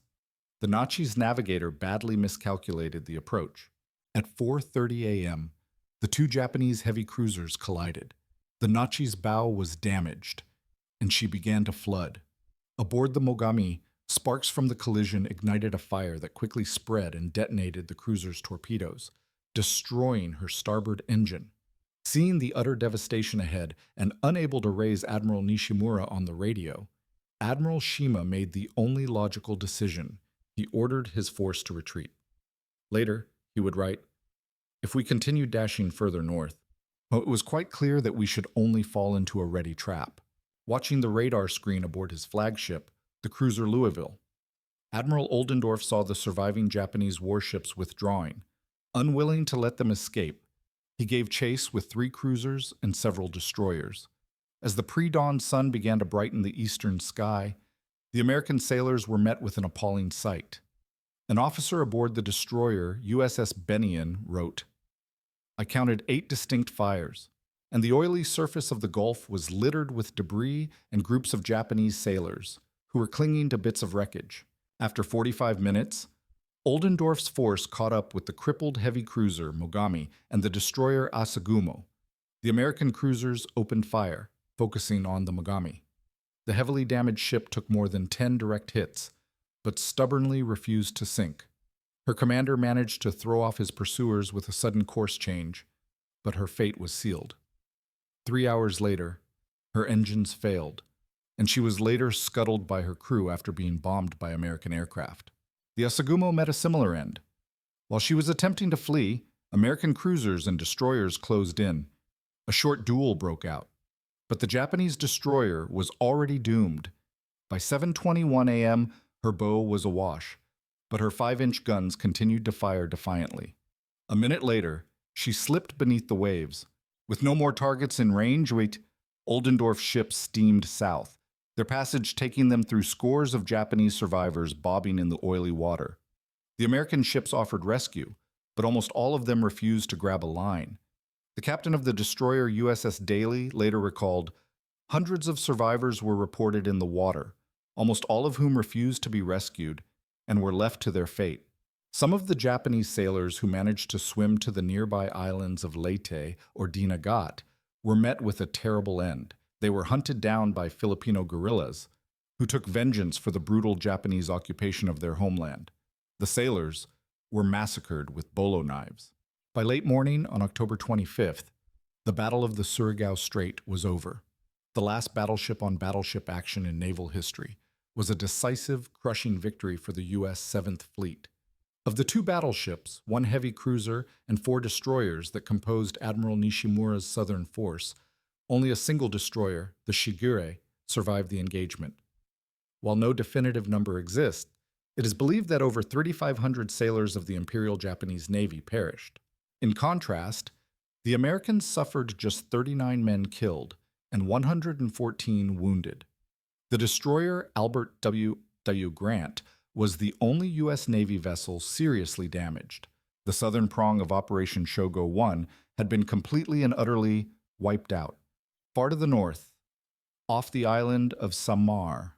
The Nachi's navigator badly miscalculated the approach. At 4:30 a.m., the 2 Japanese heavy cruisers collided. The Nachi's bow was damaged, and she began to flood. Aboard the Mogami, sparks from the collision ignited a fire that quickly spread and detonated the cruiser's torpedoes, destroying her starboard engine. Seeing the utter devastation ahead and unable to raise Admiral Nishimura on the radio, Admiral Shima made the only logical decision. He ordered his force to retreat. Later, he would write, "If we continued dashing further north, it was quite clear that we should only fall into a ready trap." Watching the radar screen aboard his flagship, the cruiser Louisville, Admiral Oldendorf saw the surviving Japanese warships withdrawing. Unwilling to let them escape, he gave chase with 3 cruisers and several destroyers. As the pre-dawn sun began to brighten the eastern sky, the American sailors were met with an appalling sight. An officer aboard the destroyer USS Benion wrote, "I counted 8 distinct fires, and the oily surface of the Gulf was littered with debris and groups of Japanese sailors who were clinging to bits of wreckage." After 45 minutes, Oldendorf's force caught up with the crippled heavy cruiser Mogami and the destroyer Asagumo. The American cruisers opened fire, focusing on the Mogami. The heavily damaged ship took more than 10 direct hits, but stubbornly refused to sink. Her commander managed to throw off his pursuers with a sudden course change, but her fate was sealed. 3 hours later, her engines failed, and she was later scuttled by her crew after being bombed by American aircraft. The Asagumo met a similar end. While she was attempting to flee, American cruisers and destroyers closed in. A short duel broke out, but the Japanese destroyer was already doomed. By 7:21 a.m., her bow was awash, but her 5-inch guns continued to fire defiantly. A minute later, she slipped beneath the waves. With no more targets in range, Oldendorf's ships steamed south, their passage taking them through scores of Japanese survivors bobbing in the oily water. The American ships offered rescue, but almost all of them refused to grab a line. The captain of the destroyer USS Daly later recalled, "Hundreds of survivors were reported in the water, almost all of whom refused to be rescued and were left to their fate." Some of the Japanese sailors who managed to swim to the nearby islands of Leyte or Dinagat were met with a terrible end. They were hunted down by Filipino guerrillas, who took vengeance for the brutal Japanese occupation of their homeland. The sailors were massacred with bolo knives. By late morning on October 25th, the Battle of the Surigao Strait was over. The last battleship on battleship action in naval history was a decisive, crushing victory for the U.S. 7th Fleet. Of the 2 battleships, 1 heavy cruiser, and 4 destroyers that composed Admiral Nishimura's southern force, only a single destroyer, the Shigure, survived the engagement. While no definitive number exists, it is believed that over 3,500 sailors of the Imperial Japanese Navy perished. In contrast, the Americans suffered just 39 men killed and 114 wounded. The destroyer Albert W. Grant was the only U.S. Navy vessel seriously damaged. The southern prong of Operation Shogo 1 had been completely and utterly wiped out. Far to the north, off the island of Samar,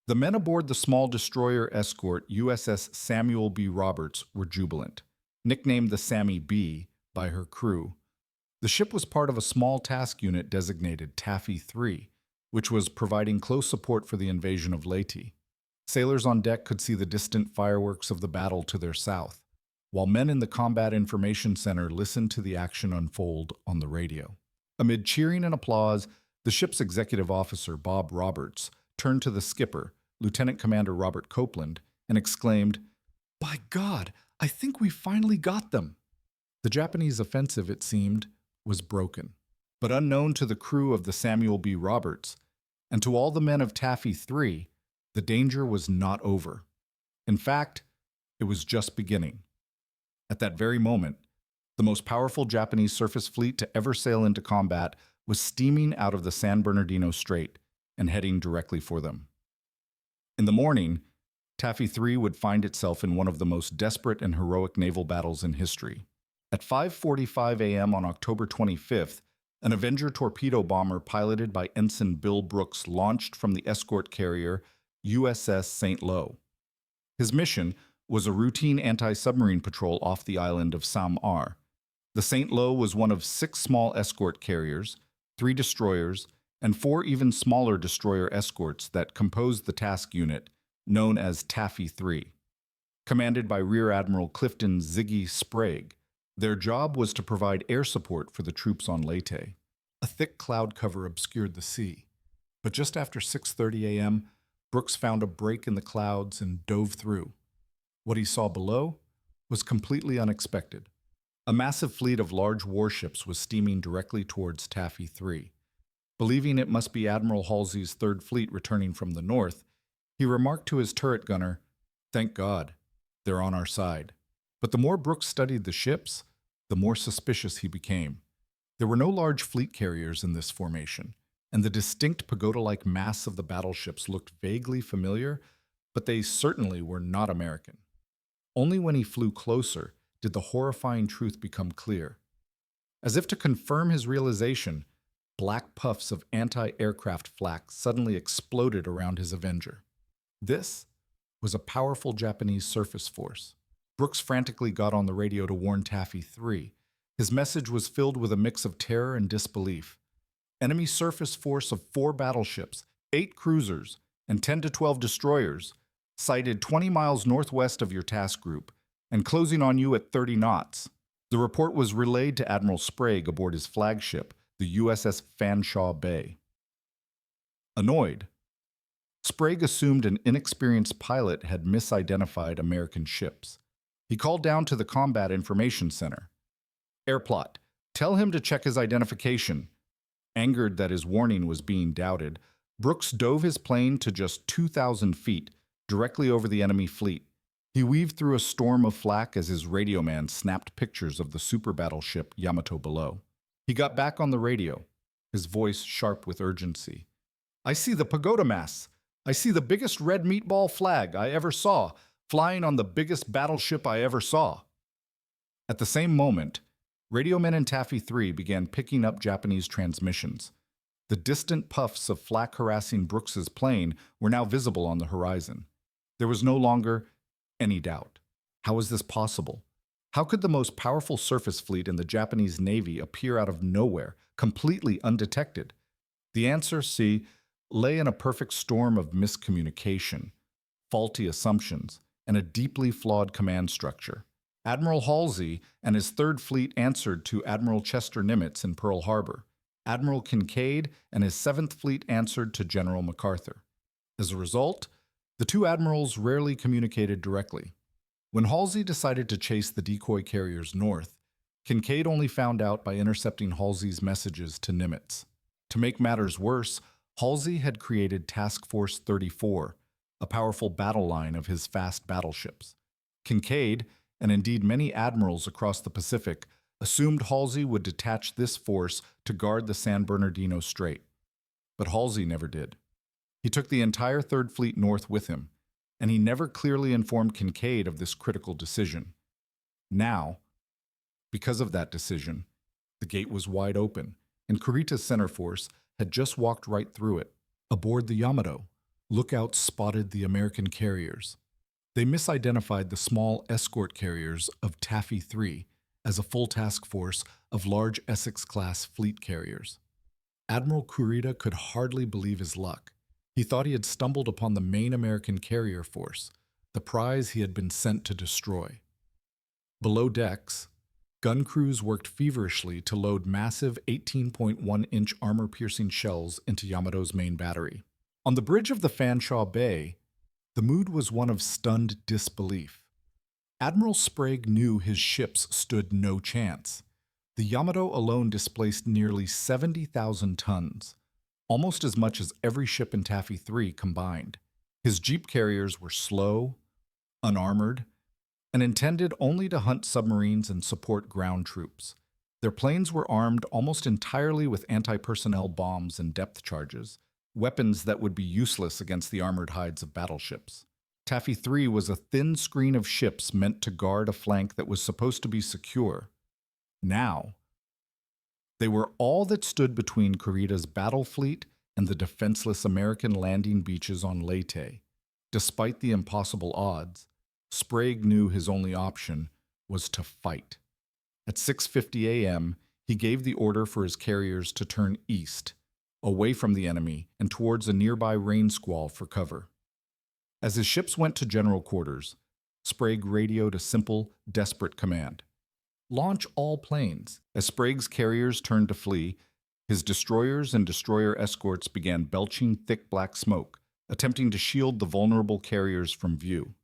the men aboard the small destroyer escort USS Samuel B. Roberts were jubilant. Nicknamed the Sammy B by her crew, the ship was part of a small task unit designated Taffy 3, which was providing close support for the invasion of Leyte. Sailors on deck could see the distant fireworks of the battle to their south, while men in the Combat Information Center listened to the action unfold on the radio. Amid cheering and applause, the ship's executive officer, Bob Roberts, turned to the skipper, Lieutenant Commander Robert Copeland, and exclaimed, "By God, I think we finally got them!" The Japanese offensive, it seemed, was broken. But unknown to the crew of the Samuel B. Roberts, and to all the men of Taffy 3, the danger was not over. In fact, it was just beginning. At that very moment, the most powerful Japanese surface fleet to ever sail into combat was steaming out of the San Bernardino Strait and heading directly for them. In the morning, Taffy 3 would find itself in one of the most desperate and heroic naval battles in history. At 5:45 a.m. on October 25th, an Avenger torpedo bomber piloted by Ensign Bill Brooks launched from the escort carrier USS St. Lo. His mission was a routine anti-submarine patrol off the island of Samar. The St. Lo was one of 6 small escort carriers, 3 destroyers, and 4 even smaller destroyer escorts that composed the task unit, known as Taffy 3. Commanded by Rear Admiral Clifton Ziggy Sprague, their job was to provide air support for the troops on Leyte. A thick cloud cover obscured the sea, but just after 6:30 a.m., Brooks found a break in the clouds and dove through. What he saw below was completely unexpected. A massive fleet of large warships was steaming directly towards Taffy 3. Believing it must be Admiral Halsey's Third Fleet returning from the north, he remarked to his turret gunner, "Thank God, they're on our side." But the more Brooks studied the ships, the more suspicious he became. There were no large fleet carriers in this formation, and the distinct pagoda-like mass of the battleships looked vaguely familiar, but they certainly were not American. Only when he flew closer did the horrifying truth become clear. As if to confirm his realization, black puffs of anti-aircraft flak suddenly exploded around his Avenger. This was a powerful Japanese surface force. Brooks frantically got on the radio to warn Taffy 3. His message was filled with a mix of terror and disbelief. Enemy surface force of 4 battleships, 8 cruisers, and 10 to 12 destroyers, sighted 20 miles northwest of your task group and closing on you at 30 knots. The report was relayed to Admiral Sprague aboard his flagship, the USS Fanshawe Bay. Annoyed, Sprague assumed an inexperienced pilot had misidentified American ships. He called down to the Combat Information Center. Airplot, tell him to check his identification. Angered that his warning was being doubted, Brooks dove his plane to just 2,000 feet, directly over the enemy fleet. He weaved through a storm of flak as his radio man snapped pictures of the super battleship Yamato below. He got back on the radio, his voice sharp with urgency. I see the pagoda masts. I see the biggest red meatball flag I ever saw, flying on the biggest battleship I ever saw. At the same moment, radiomen in Taffy 3 began picking up Japanese transmissions. The distant puffs of flak harassing Brooks's plane were now visible on the horizon. There was no longer any doubt. How was this possible? How could the most powerful surface fleet in the Japanese Navy appear out of nowhere, completely undetected? The answer, lay in a perfect storm of miscommunication, faulty assumptions, and a deeply flawed command structure. Admiral Halsey and his Third Fleet answered to Admiral Chester Nimitz in Pearl Harbor. Admiral Kinkaid and his Seventh Fleet answered to General MacArthur. As a result, the two admirals rarely communicated directly. When Halsey decided to chase the decoy carriers north, Kinkaid only found out by intercepting Halsey's messages to Nimitz. To make matters worse, Halsey had created Task Force 34, a powerful battle line of his fast battleships. Kinkaid, and indeed many admirals across the Pacific, assumed Halsey would detach this force to guard the San Bernardino Strait. But Halsey never did. He took the entire Third Fleet north with him, and he never clearly informed Kinkaid of this critical decision. Now, because of that decision, the gate was wide open, and Kurita's center force had just walked right through it. Aboard the Yamato, lookouts spotted the American carriers. They misidentified the small escort carriers of Taffy 3 as a full task force of large Essex-class fleet carriers. Admiral Kurita could hardly believe his luck. He thought he had stumbled upon the main American carrier force, the prize he had been sent to destroy. Below decks, gun crews worked feverishly to load massive 18.1-inch armor-piercing shells into Yamato's main battery. On the bridge of the Fanshawe Bay, the mood was one of stunned disbelief. Admiral Sprague knew his ships stood no chance. The Yamato alone displaced nearly 70,000 tons, almost as much as every ship in Taffy 3 combined. His jeep carriers were slow, unarmored, and intended only to hunt submarines and support ground troops. Their planes were armed almost entirely with anti-personnel bombs and depth charges, weapons that would be useless against the armored hides of battleships. Taffy 3 was a thin screen of ships meant to guard a flank that was supposed to be secure. Now, they were all that stood between Kurita's battle fleet and the defenseless American landing beaches on Leyte. Despite the impossible odds, Sprague knew his only option was to fight. At 6:50 a.m., he gave the order for his carriers to turn east, away from the enemy and towards a nearby rain squall for cover. As his ships went to general quarters, Sprague radioed a simple, desperate command. Launch all planes. As Sprague's carriers turned to flee, his destroyers and destroyer escorts began belching thick black smoke, attempting to shield the vulnerable carriers from view.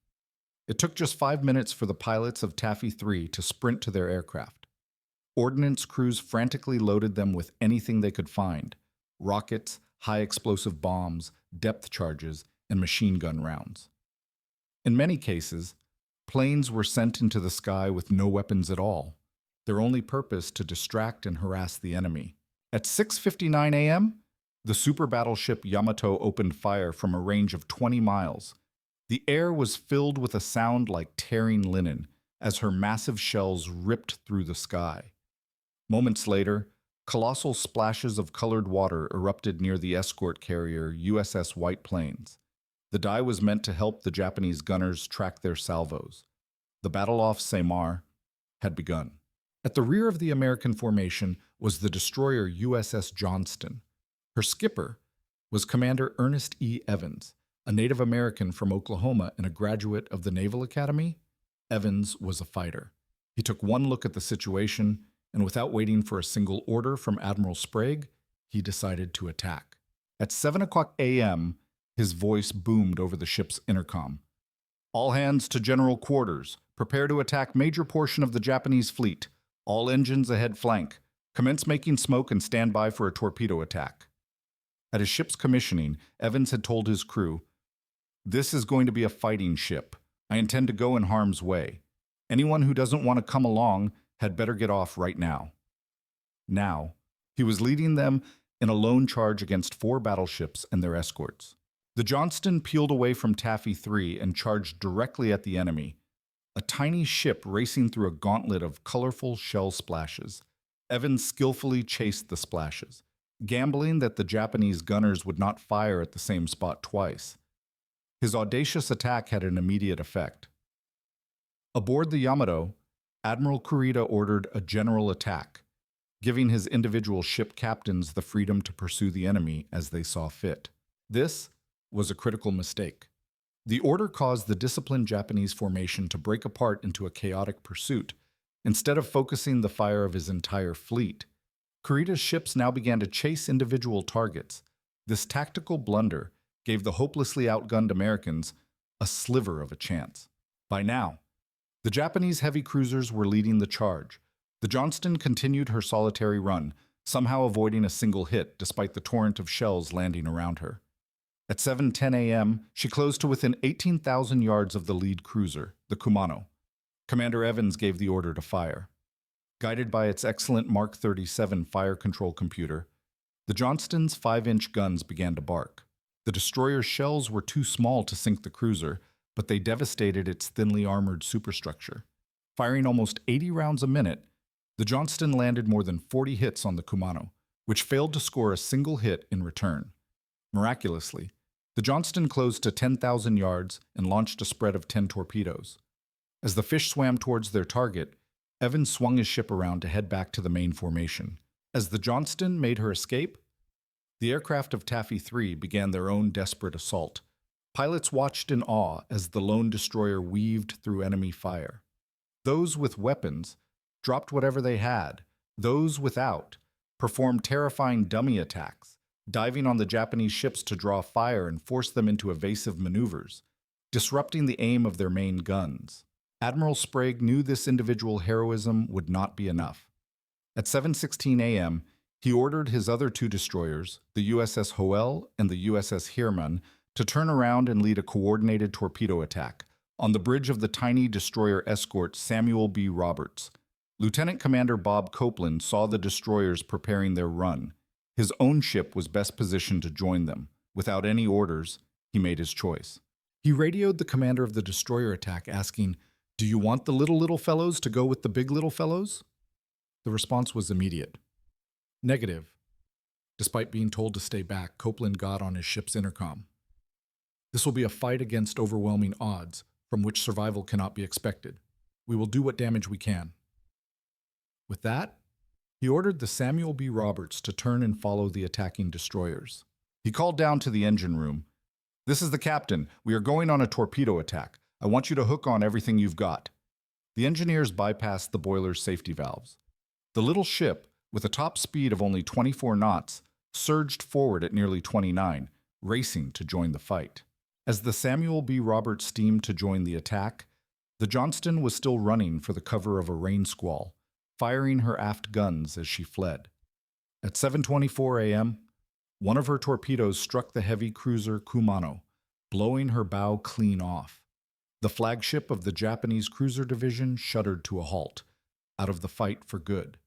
It took just 5 minutes for the pilots of Taffy 3 to sprint to their aircraft. Ordnance crews frantically loaded them with anything they could find: rockets, high-explosive bombs, depth charges, and machine gun rounds. In many cases, planes were sent into the sky with no weapons at all, their only purpose to distract and harass the enemy. At 6:59 a.m., the super battleship Yamato opened fire from a range of 20 miles. The air was filled with a sound like tearing linen as her massive shells ripped through the sky. Moments later, colossal splashes of colored water erupted near the escort carrier USS White Plains. The dye was meant to help the Japanese gunners track their salvos. The battle off Samar had begun. At the rear of the American formation was the destroyer USS Johnston. Her skipper was Commander Ernest E. Evans, A Native American from Oklahoma and a graduate of the Naval Academy, Evans was a fighter. He took one look at the situation, and without waiting for a single order from Admiral Sprague, he decided to attack. At 7 o'clock a.m., his voice boomed over the ship's intercom. "All hands to general quarters. Prepare to attack major portion of the Japanese fleet. All engines ahead flank. Commence making smoke and stand by for a torpedo attack." At his ship's commissioning, Evans had told his crew, "This is going to be a fighting ship. I intend to go in harm's way. Anyone who doesn't want to come along had better get off right now." Now, he was leading them in a lone charge against 4 battleships and their escorts. The Johnston peeled away from Taffy 3 and charged directly at the enemy, a tiny ship racing through a gauntlet of colorful shell splashes. Evans skillfully chased the splashes, gambling that the Japanese gunners would not fire at the same spot twice. His audacious attack had an immediate effect. Aboard the Yamato, Admiral Kurita ordered a general attack, giving his individual ship captains the freedom to pursue the enemy as they saw fit. This was a critical mistake. The order caused the disciplined Japanese formation to break apart into a chaotic pursuit. Instead of focusing the fire of his entire fleet, Kurita's ships now began to chase individual targets. This tactical blunder gave the hopelessly outgunned Americans a sliver of a chance. By now, the Japanese heavy cruisers were leading the charge. The Johnston continued her solitary run, somehow avoiding a single hit despite the torrent of shells landing around her. At 7:10 a.m., she closed to within 18,000 yards of the lead cruiser, the Kumano. Commander Evans gave the order to fire. Guided by its excellent Mark 37 fire control computer, the Johnston's 5-inch guns began to bark. The destroyer's shells were too small to sink the cruiser, but they devastated its thinly armored superstructure. Firing almost 80 rounds a minute, the Johnston landed more than 40 hits on the Kumano, which failed to score a single hit in return. Miraculously, the Johnston closed to 10,000 yards and launched a spread of 10 torpedoes. As the fish swam towards their target, Evans swung his ship around to head back to the main formation. As the Johnston made her escape, the aircraft of Taffy 3 began their own desperate assault. Pilots watched in awe as the lone destroyer weaved through enemy fire. Those with weapons dropped whatever they had. Those without performed terrifying dummy attacks, diving on the Japanese ships to draw fire and force them into evasive maneuvers, disrupting the aim of their main guns. Admiral Sprague knew this individual heroism would not be enough. At 7:16 a.m., he ordered his other 2 destroyers, the USS Hoel and the USS Heermann, to turn around and lead a coordinated torpedo attack on the bridge of the tiny destroyer escort Samuel B. Roberts. Lieutenant Commander Bob Copeland saw the destroyers preparing their run. His own ship was best positioned to join them. Without any orders, he made his choice. He radioed the commander of the destroyer attack asking, "Do you want the little fellows to go with the big little fellows?" The response was immediate. "Negative." Despite being told to stay back, Copeland got on his ship's intercom. "This will be a fight against overwhelming odds, from which survival cannot be expected. We will do what damage we can." With that, he ordered the Samuel B. Roberts to turn and follow the attacking destroyers. He called down to the engine room, "This is the captain. We are going on a torpedo attack. I want you to hook on everything you've got." The engineers bypassed the boiler's safety valves. The little ship, with a top speed of only 24 knots, surged forward at nearly 29, racing to join the fight. As the Samuel B. Roberts steamed to join the attack, the Johnston was still running for the cover of a rain squall, firing her aft guns as she fled. At 7:24 a.m., one of her torpedoes struck the heavy cruiser Kumano, blowing her bow clean off. The flagship of the Japanese cruiser division shuddered to a halt, out of the fight for good.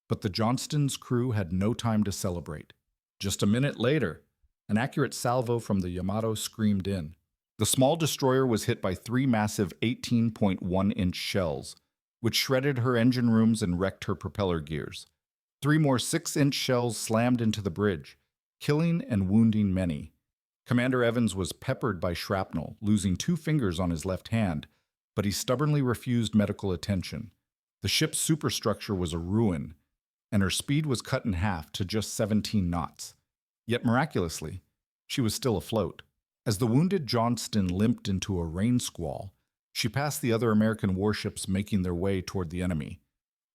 But the Johnston's crew had no time to celebrate. Just a minute later, an accurate salvo from the Yamato screamed in. The small destroyer was hit by 3 massive 18.1-inch shells, which shredded her engine rooms and wrecked her propeller gears. 3 more 6-inch shells slammed into the bridge, killing and wounding many. Commander Evans was peppered by shrapnel, losing 2 fingers on his left hand, but he stubbornly refused medical attention. The ship's superstructure was a ruin, and her speed was cut in half to just 17 knots. Yet miraculously, she was still afloat. As the wounded Johnston limped into a rain squall, she passed the other American warships making their way toward the enemy.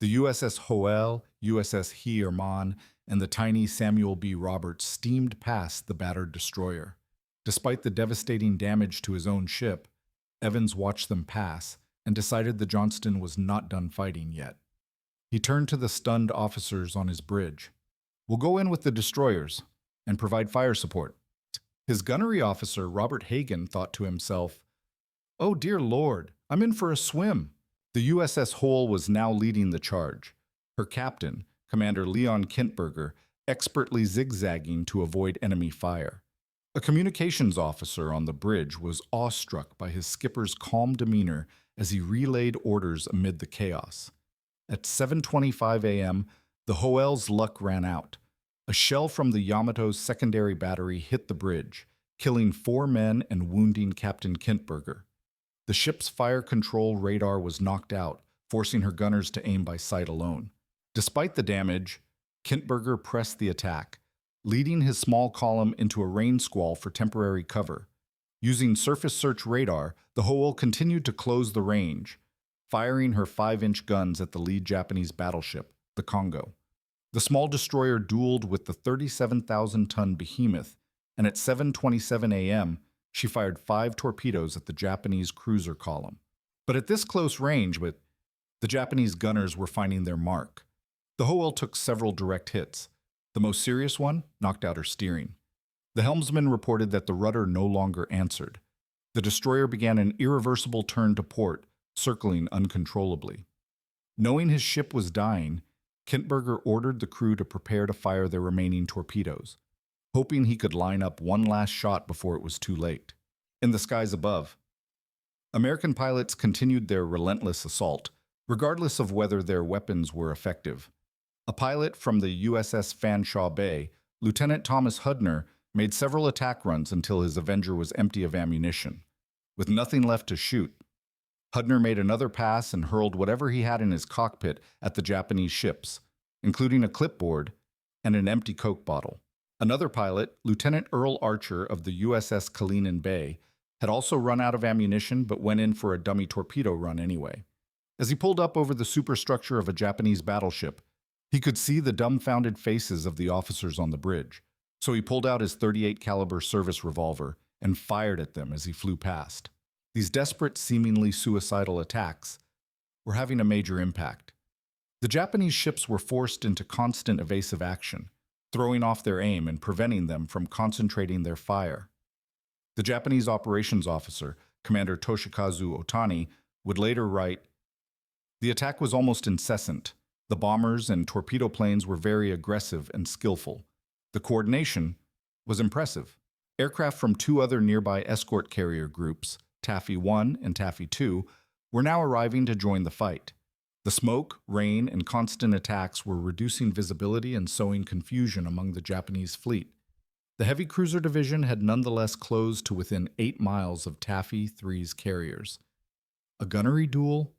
The USS Hoel, USS Heermann, and the tiny Samuel B. Roberts steamed past the battered destroyer. Despite the devastating damage to his own ship, Evans watched them pass and decided the Johnston was not done fighting yet. He turned to the stunned officers on his bridge. "We'll go in with the destroyers and provide fire support." His gunnery officer, Robert Hagan, thought to himself, "Oh dear Lord, I'm in for a swim." The USS Hoel was now leading the charge, her captain, Commander Leon Kintberger, expertly zigzagging to avoid enemy fire. A communications officer on the bridge was awestruck by his skipper's calm demeanor as he relayed orders amid the chaos. At 7:25 a.m., the Hoel's luck ran out. A shell from the Yamato's secondary battery hit the bridge, killing 4 men and wounding Captain Kintberger. The ship's fire control radar was knocked out, forcing her gunners to aim by sight alone. Despite the damage, Kintberger pressed the attack, leading his small column into a rain squall for temporary cover. Using surface search radar, the Hoel continued to close the range, firing her 5-inch guns at the lead Japanese battleship, the Congo. The small destroyer dueled with the 37,000-ton behemoth, and at 7:27 a.m., she fired 5 torpedoes at the Japanese cruiser column. But at this close range, the Japanese gunners were finding their mark. The Hoel took several direct hits. The most serious one knocked out her steering. The helmsman reported that the rudder no longer answered. The destroyer began an irreversible turn to port, circling uncontrollably. Knowing his ship was dying, Kintberger ordered the crew to prepare to fire their remaining torpedoes, hoping he could line up one last shot before it was too late. In the skies above, American pilots continued their relentless assault, regardless of whether their weapons were effective. A pilot from the USS Fanshawe Bay, Lieutenant Thomas Hudner, made several attack runs until his Avenger was empty of ammunition. With nothing left to shoot, Hudner made another pass and hurled whatever he had in his cockpit at the Japanese ships, including a clipboard and an empty Coke bottle. Another pilot, Lieutenant Earl Archer of the USS Kalinin Bay, had also run out of ammunition but went in for a dummy torpedo run anyway. As he pulled up over the superstructure of a Japanese battleship, he could see the dumbfounded faces of the officers on the bridge, so he pulled out his .38 caliber service revolver and fired at them as he flew past. These desperate, seemingly suicidal attacks were having a major impact. The Japanese ships were forced into constant evasive action, throwing off their aim and preventing them from concentrating their fire. The Japanese operations officer, Commander Toshikazu Otani, would later write, "The attack was almost incessant. The bombers and torpedo planes were very aggressive and skillful. The coordination was impressive. Aircraft from 2 other nearby escort carrier groups, Taffy 1 and Taffy 2, were now arriving to join the fight. The smoke, rain, and constant attacks were reducing visibility and sowing confusion among the Japanese fleet. The heavy cruiser division had nonetheless closed to within 8 miles of Taffy 3's carriers. A gunnery duel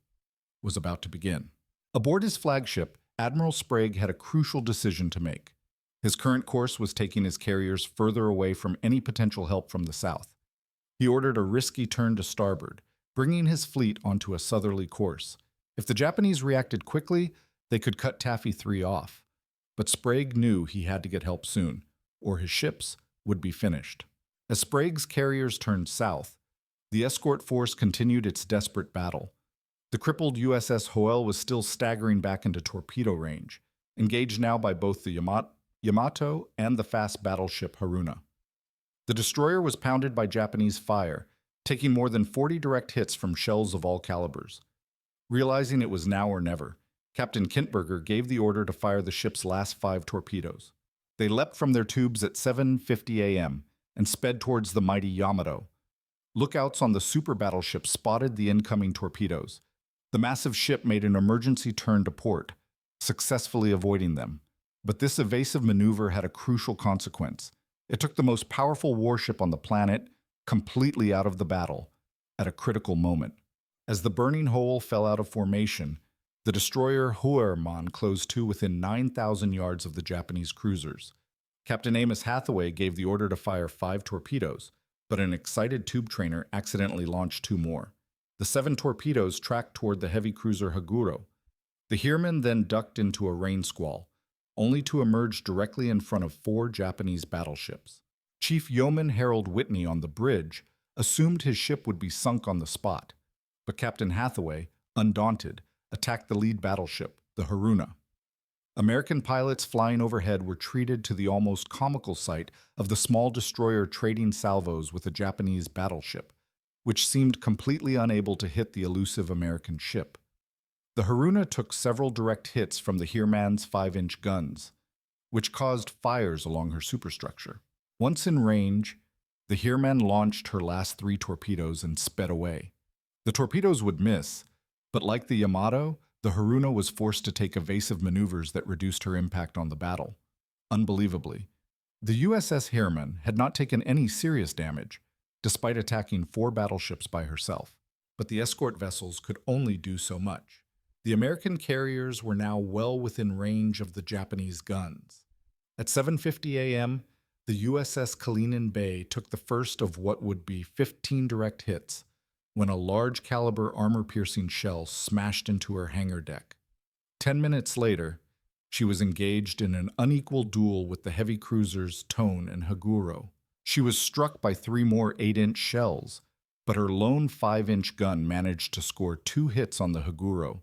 was about to begin." Aboard his flagship, Admiral Sprague had a crucial decision to make. His current course was taking his carriers further away from any potential help from the south. He ordered a risky turn to starboard, bringing his fleet onto a southerly course. If the Japanese reacted quickly, they could cut Taffy 3 off. But Sprague knew he had to get help soon, or his ships would be finished. As Sprague's carriers turned south, the escort force continued its desperate battle. The crippled USS Hoel was still staggering back into torpedo range, engaged now by both the Yamato and the fast battleship Haruna. The destroyer was pounded by Japanese fire, taking more than 40 direct hits from shells of all calibers. Realizing it was now or never, Captain Kintberger gave the order to fire the ship's last 5 torpedoes. They leapt from their tubes at 7:50 a.m. and sped towards the mighty Yamato. Lookouts on the super battleship spotted the incoming torpedoes. The massive ship made an emergency turn to port, successfully avoiding them. But this evasive maneuver had a crucial consequence. It took the most powerful warship on the planet completely out of the battle at a critical moment. As the burning Hoel fell out of formation, the destroyer Heermann closed to within 9,000 yards of the Japanese cruisers. Captain Amos Hathaway gave the order to fire 5 torpedoes, but an excited tube trainer accidentally launched two more. The 7 torpedoes tracked toward the heavy cruiser Haguro. The Heermann then ducked into a rain squall, only to emerge directly in front of 4 Japanese battleships. Chief Yeoman Harold Whitney on the bridge assumed his ship would be sunk on the spot, but Captain Hathaway, undaunted, attacked the lead battleship, the Haruna. American pilots flying overhead were treated to the almost comical sight of the small destroyer trading salvos with a Japanese battleship, which seemed completely unable to hit the elusive American ship. The Haruna took several direct hits from the Heermann's 5-inch guns, which caused fires along her superstructure. Once in range, the Heermann launched her last 3 torpedoes and sped away. The torpedoes would miss, but like the Yamato, the Haruna was forced to take evasive maneuvers that reduced her impact on the battle. Unbelievably, the USS Heermann had not taken any serious damage, despite attacking 4 battleships by herself. But the escort vessels could only do so much. The American carriers were now well within range of the Japanese guns. At 7:50 a.m., the USS Kalinin Bay took the first of what would be 15 direct hits, when a large-caliber armor-piercing shell smashed into her hangar deck. 10 minutes later, she was engaged in an unequal duel with the heavy cruisers Tone and Haguro. She was struck by 3 more 8-inch shells, but her lone 5-inch gun managed to score 2 hits on the Haguro,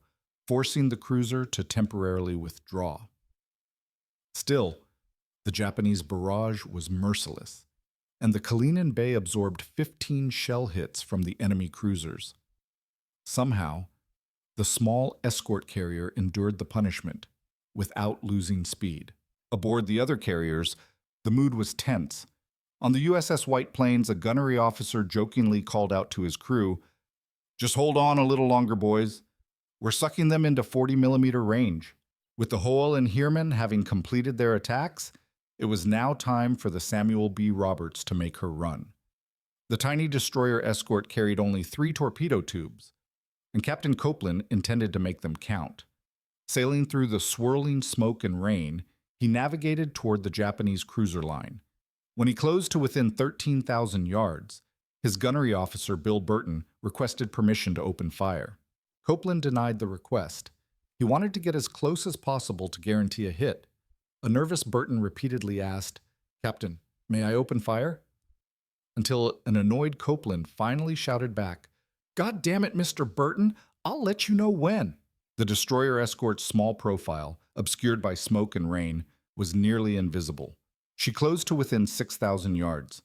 forcing the cruiser to temporarily withdraw. Still, the Japanese barrage was merciless, and the Kalinin Bay absorbed 15 shell hits from the enemy cruisers. Somehow, the small escort carrier endured the punishment without losing speed. Aboard the other carriers, the mood was tense. On the USS White Plains, a gunnery officer jokingly called out to his crew, "Just hold on a little longer, boys. We're sucking them into 40-millimeter range." With the Hoel and Heermann having completed their attacks, it was now time for the Samuel B. Roberts to make her run. The tiny destroyer escort carried only 3 torpedo tubes, and Captain Copeland intended to make them count. Sailing through the swirling smoke and rain, he navigated toward the Japanese cruiser line. When he closed to within 13,000 yards, his gunnery officer, Bill Burton, requested permission to open fire. Copeland denied the request. He wanted to get as close as possible to guarantee a hit. A nervous Burton repeatedly asked, "Captain, may I open fire?" Until an annoyed Copeland finally shouted back, "God damn it, Mr. Burton, I'll let you know when." The destroyer escort's small profile, obscured by smoke and rain, was nearly invisible. She closed to within 6,000 yards.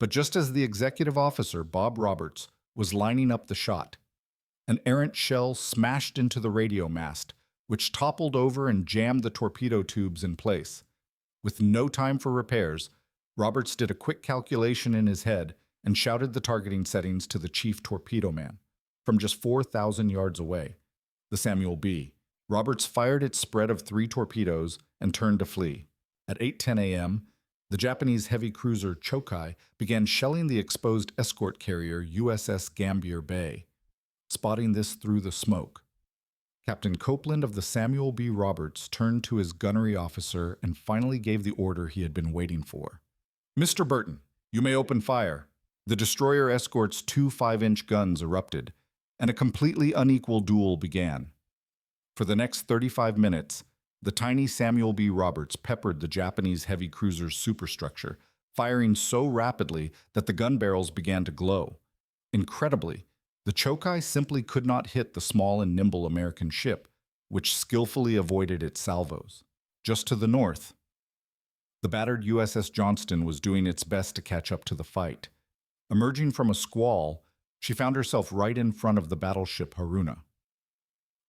But just as the executive officer, Bob Roberts, was lining up the shot, an errant shell smashed into the radio mast, which toppled over and jammed the torpedo tubes in place. With no time for repairs, Roberts did a quick calculation in his head and shouted the targeting settings to the chief torpedo man from just 4,000 yards away, the Samuel B. Roberts fired its spread of 3 torpedoes and turned to flee. At 8:10 a.m., the Japanese heavy cruiser Chokai began shelling the exposed escort carrier USS Gambier Bay. Spotting this through the smoke, Captain Copeland of the Samuel B. Roberts turned to his gunnery officer and finally gave the order he had been waiting for. "Mr. Burton, you may open fire." The destroyer escort's 2 5-inch guns erupted, and a completely unequal duel began. For the next 35 minutes, the tiny Samuel B. Roberts peppered the Japanese heavy cruiser's superstructure, firing so rapidly that the gun barrels began to glow. Incredibly, the Chokai simply could not hit the small and nimble American ship, which skillfully avoided its salvos. Just to the north, the battered USS Johnston was doing its best to catch up to the fight. Emerging from a squall, she found herself right in front of the battleship Haruna.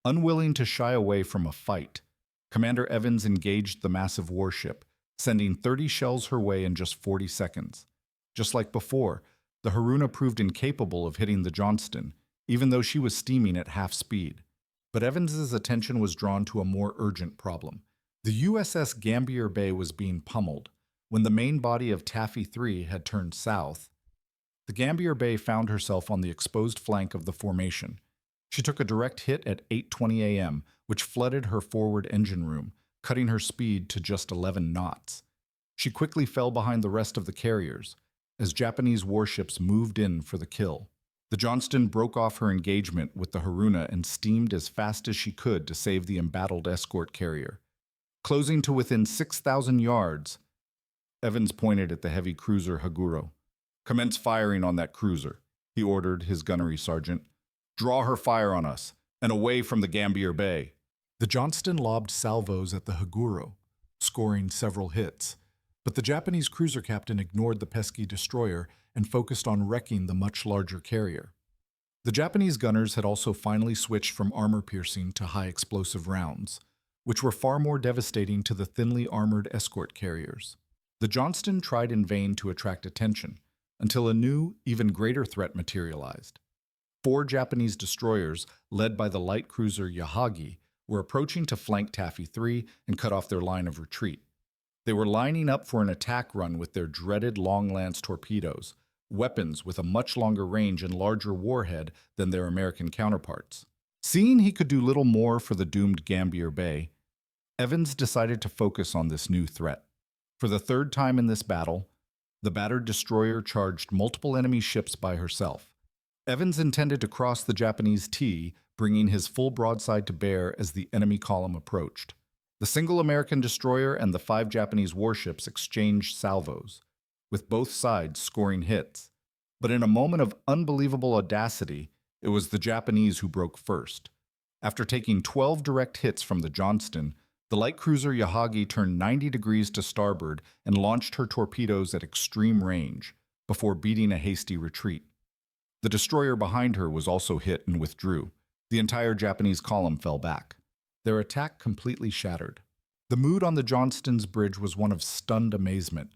Unwilling to shy away from a fight, Commander Evans engaged the massive warship, sending 30 shells her way in just 40 seconds. Just like before, the Haruna proved incapable of hitting the Johnston, even though she was steaming at half speed. But Evans's attention was drawn to a more urgent problem. The USS Gambier Bay was being pummeled. When the main body of Taffy 3 had turned south, the Gambier Bay found herself on the exposed flank of the formation. She took a direct hit at 8:20 a.m., which flooded her forward engine room, cutting her speed to just 11 knots. She quickly fell behind the rest of the carriers. as Japanese warships moved in for the kill. The Johnston broke off her engagement with the Haruna and steamed as fast as she could to save the embattled escort carrier. Closing to within 6,000 yards, Evans pointed at the heavy cruiser Haguro. "Commence firing on that cruiser," he ordered his gunnery sergeant. "Draw her fire on us, and away from the Gambier Bay." The Johnston lobbed salvos at the Haguro, scoring several hits, but the Japanese cruiser captain ignored the pesky destroyer and focused on wrecking the much larger carrier. The Japanese gunners had also finally switched from armor-piercing to high-explosive rounds, which were far more devastating to the thinly armored escort carriers. The Johnston tried in vain to attract attention, until a new, even greater threat materialized. 4 Japanese destroyers, led by the light cruiser Yahagi, were approaching to flank Taffy 3 and cut off their line of retreat. They were lining up for an attack run with their dreaded long-lance torpedoes, weapons with a much longer range and larger warhead than their American counterparts. Seeing he could do little more for the doomed Gambier Bay, Evans decided to focus on this new threat. For the 3rd time in this battle, the battered destroyer charged multiple enemy ships by herself. Evans intended to cross the Japanese T, bringing his full broadside to bear as the enemy column approached. The single American destroyer and the 5 Japanese warships exchanged salvos, with both sides scoring hits. But in a moment of unbelievable audacity, it was the Japanese who broke first. After taking 12 direct hits from the Johnston, the light cruiser Yahagi turned 90 degrees to starboard and launched her torpedoes at extreme range, before beating a hasty retreat. The destroyer behind her was also hit and withdrew. The entire Japanese column fell back, their attack completely shattered. The mood on the Johnston's bridge was one of stunned amazement.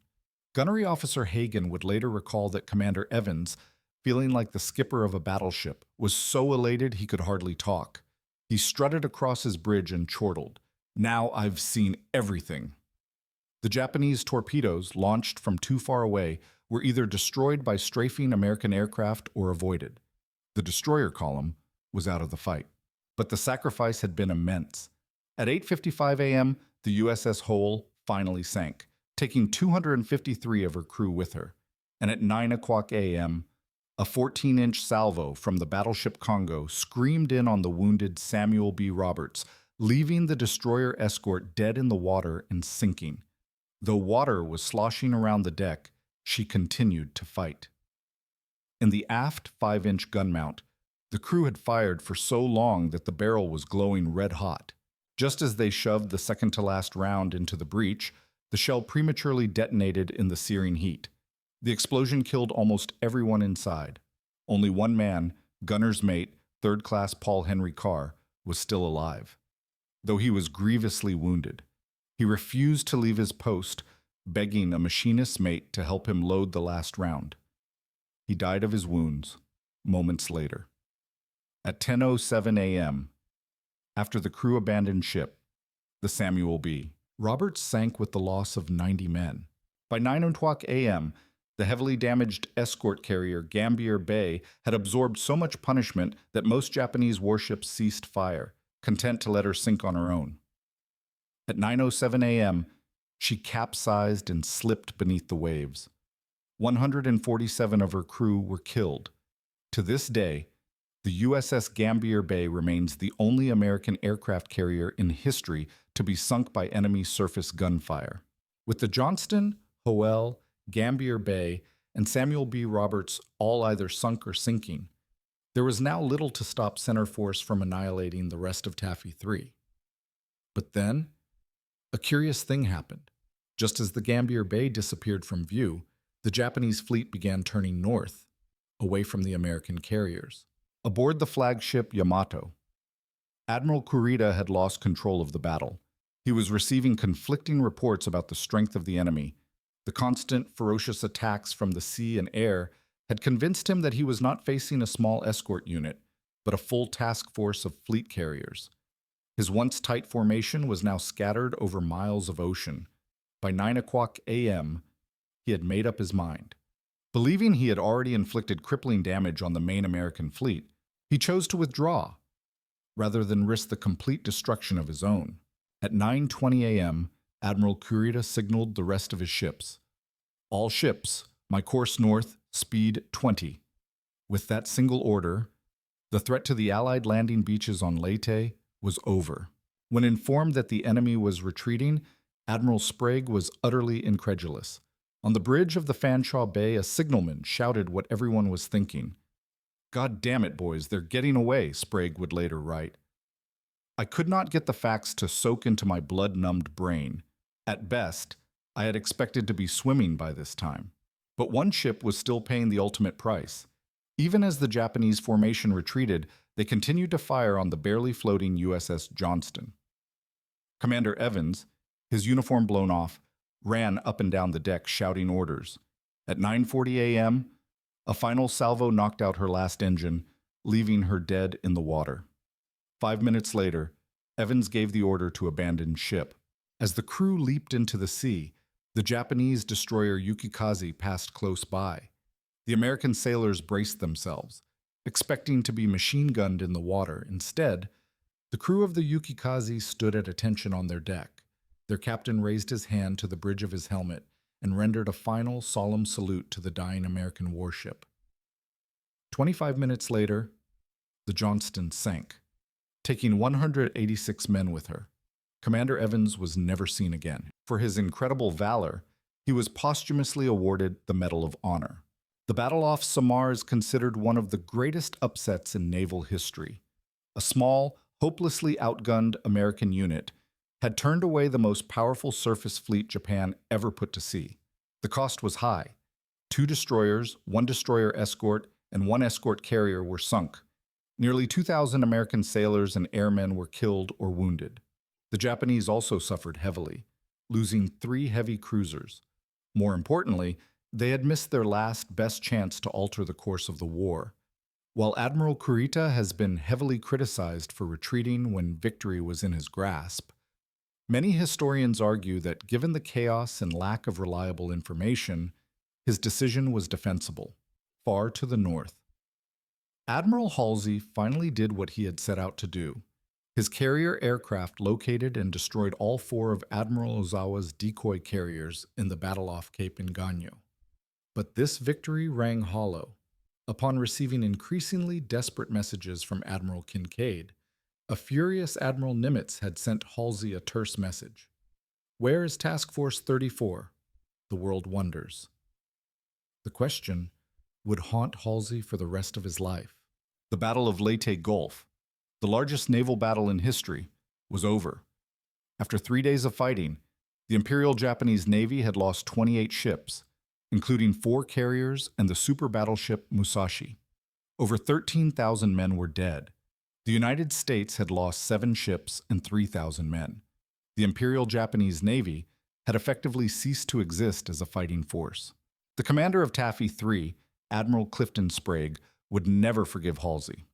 Gunnery Officer Hagen would later recall that Commander Evans, feeling like the skipper of a battleship, was so elated he could hardly talk. He strutted across his bridge and chortled, "Now I've seen everything." The Japanese torpedoes, launched from too far away, were either destroyed by strafing American aircraft or avoided. The destroyer column was out of the fight. But the sacrifice had been immense. At 8:55 a.m., the USS Hole finally sank, taking 253 of her crew with her. And at 9 o'clock a.m., a 14-inch salvo from the battleship Congo screamed in on the wounded Samuel B. Roberts, leaving the destroyer escort dead in the water and sinking. Though water was sloshing around the deck, she continued to fight. In the aft 5-inch gun mount, the crew had fired for so long that the barrel was glowing red-hot. Just as they shoved the second-to-last round into the breech, the shell prematurely detonated in the searing heat. The explosion killed almost everyone inside. Only one man, gunner's mate, 3rd Class Paul Henry Carr, was still alive. Though he was grievously wounded, he refused to leave his post, begging a machinist's mate to help him load the last round. He died of his wounds moments later. At 10:07 a.m., after the crew abandoned ship, the Samuel B. Roberts sank with the loss of 90 men. By 9 o'clock a.m., the heavily damaged escort carrier Gambier Bay had absorbed so much punishment that most Japanese warships ceased fire, content to let her sink on her own. At 9:07 a.m., she capsized and slipped beneath the waves. 147 of her crew were killed. To this day, the USS Gambier Bay remains the only American aircraft carrier in history to be sunk by enemy surface gunfire. With the Johnston, Howell, Gambier Bay, and Samuel B. Roberts all either sunk or sinking, there was now little to stop center force from annihilating the rest of Taffy 3. But then, a curious thing happened. Just as the Gambier Bay disappeared from view, the Japanese fleet began turning north, away from the American carriers. Aboard the flagship Yamato, Admiral Kurita had lost control of the battle. He was receiving conflicting reports about the strength of the enemy. The constant, ferocious attacks from the sea and air had convinced him that he was not facing a small escort unit, but a full task force of fleet carriers. His once tight formation was now scattered over miles of ocean. By 9 o'clock a.m., he had made up his mind. Believing he had already inflicted crippling damage on the main American fleet, he chose to withdraw, rather than risk the complete destruction of his own. At 9:20 a.m., Admiral Kurita signaled the rest of his ships. "All ships, My course north, speed 20. With that single order, the threat to the Allied landing beaches on Leyte was over. When informed that the enemy was retreating, Admiral Sprague was utterly incredulous. On the bridge of the Fanshawe Bay, a signalman shouted what everyone was thinking. "God damn it, boys, they're getting away," Sprague would later write. I could not get the facts to soak into my blood-numbed brain. At best, I had expected to be swimming by this time. But one ship was still paying the ultimate price. Even as the Japanese formation retreated, they continued to fire on the barely floating USS Johnston. Commander Evans, his uniform blown off, ran up and down the deck shouting orders. At 9:40 a.m., a final salvo knocked out her last engine, leaving her dead in the water. 5 minutes later, Evans gave the order to abandon ship. As the crew leaped into the sea, the Japanese destroyer Yukikaze passed close by. The American sailors braced themselves, expecting to be machine-gunned in the water. Instead, the crew of the Yukikaze stood at attention on their deck. Their captain raised his hand to the bridge of his helmet and rendered a final, solemn salute to the dying American warship. 25 minutes later, the Johnston sank, taking 186 men with her. Commander Evans was never seen again. For his incredible valor, he was posthumously awarded the Medal of Honor. The battle off Samar is considered one of the greatest upsets in naval history. A small, hopelessly outgunned American unit had turned away the most powerful surface fleet Japan ever put to sea. The cost was high. 2 destroyers, 1 destroyer escort, and 1 escort carrier were sunk. Nearly 2,000 American sailors and airmen were killed or wounded. The Japanese also suffered heavily, losing 3 heavy cruisers. More importantly, they had missed their last best chance to alter the course of the war. While Admiral Kurita has been heavily criticized for retreating when victory was in his grasp, many historians argue that given the chaos and lack of reliable information, his decision was defensible. Far to the north, Admiral Halsey finally did what he had set out to do. His carrier aircraft located and destroyed all 4 of Admiral Ozawa's decoy carriers in the battle off Cape Inganyo. But this victory rang hollow. Upon receiving increasingly desperate messages from Admiral Kincaid, a furious Admiral Nimitz had sent Halsey a terse message. "Where is Task Force 34? The world wonders." The question would haunt Halsey for the rest of his life. The Battle of Leyte Gulf, the largest naval battle in history, was over. After 3 days of fighting, the Imperial Japanese Navy had lost 28 ships, including 4 carriers and the super battleship Musashi. Over 13,000 men were dead. The United States had lost 7 ships and 3,000 men. The Imperial Japanese Navy had effectively ceased to exist as a fighting force. The commander of Taffy 3, Admiral Clifton Sprague, would never forgive Halsey.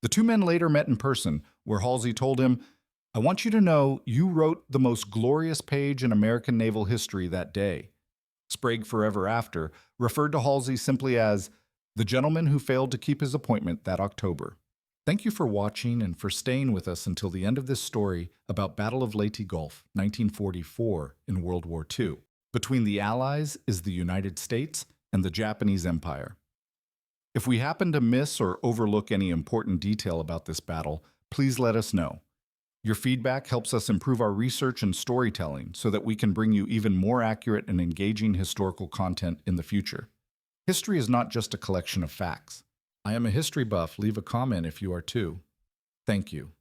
The 2 men later met in person, where Halsey told him, "I want you to know you wrote the most glorious page in American naval history that day." Sprague forever after referred to Halsey simply as the gentleman who failed to keep his appointment that October. Thank you for watching and for staying with us until the end of this story about Battle of Leyte Gulf, 1944 in World War II. Between the Allies is the United States and the Japanese Empire. If we happen to miss or overlook any important detail about this battle, please let us know. Your feedback helps us improve our research and storytelling so that we can bring you even more accurate and engaging historical content in the future. History is not just a collection of facts. I am a history buff. Leave a comment if you are too. Thank you.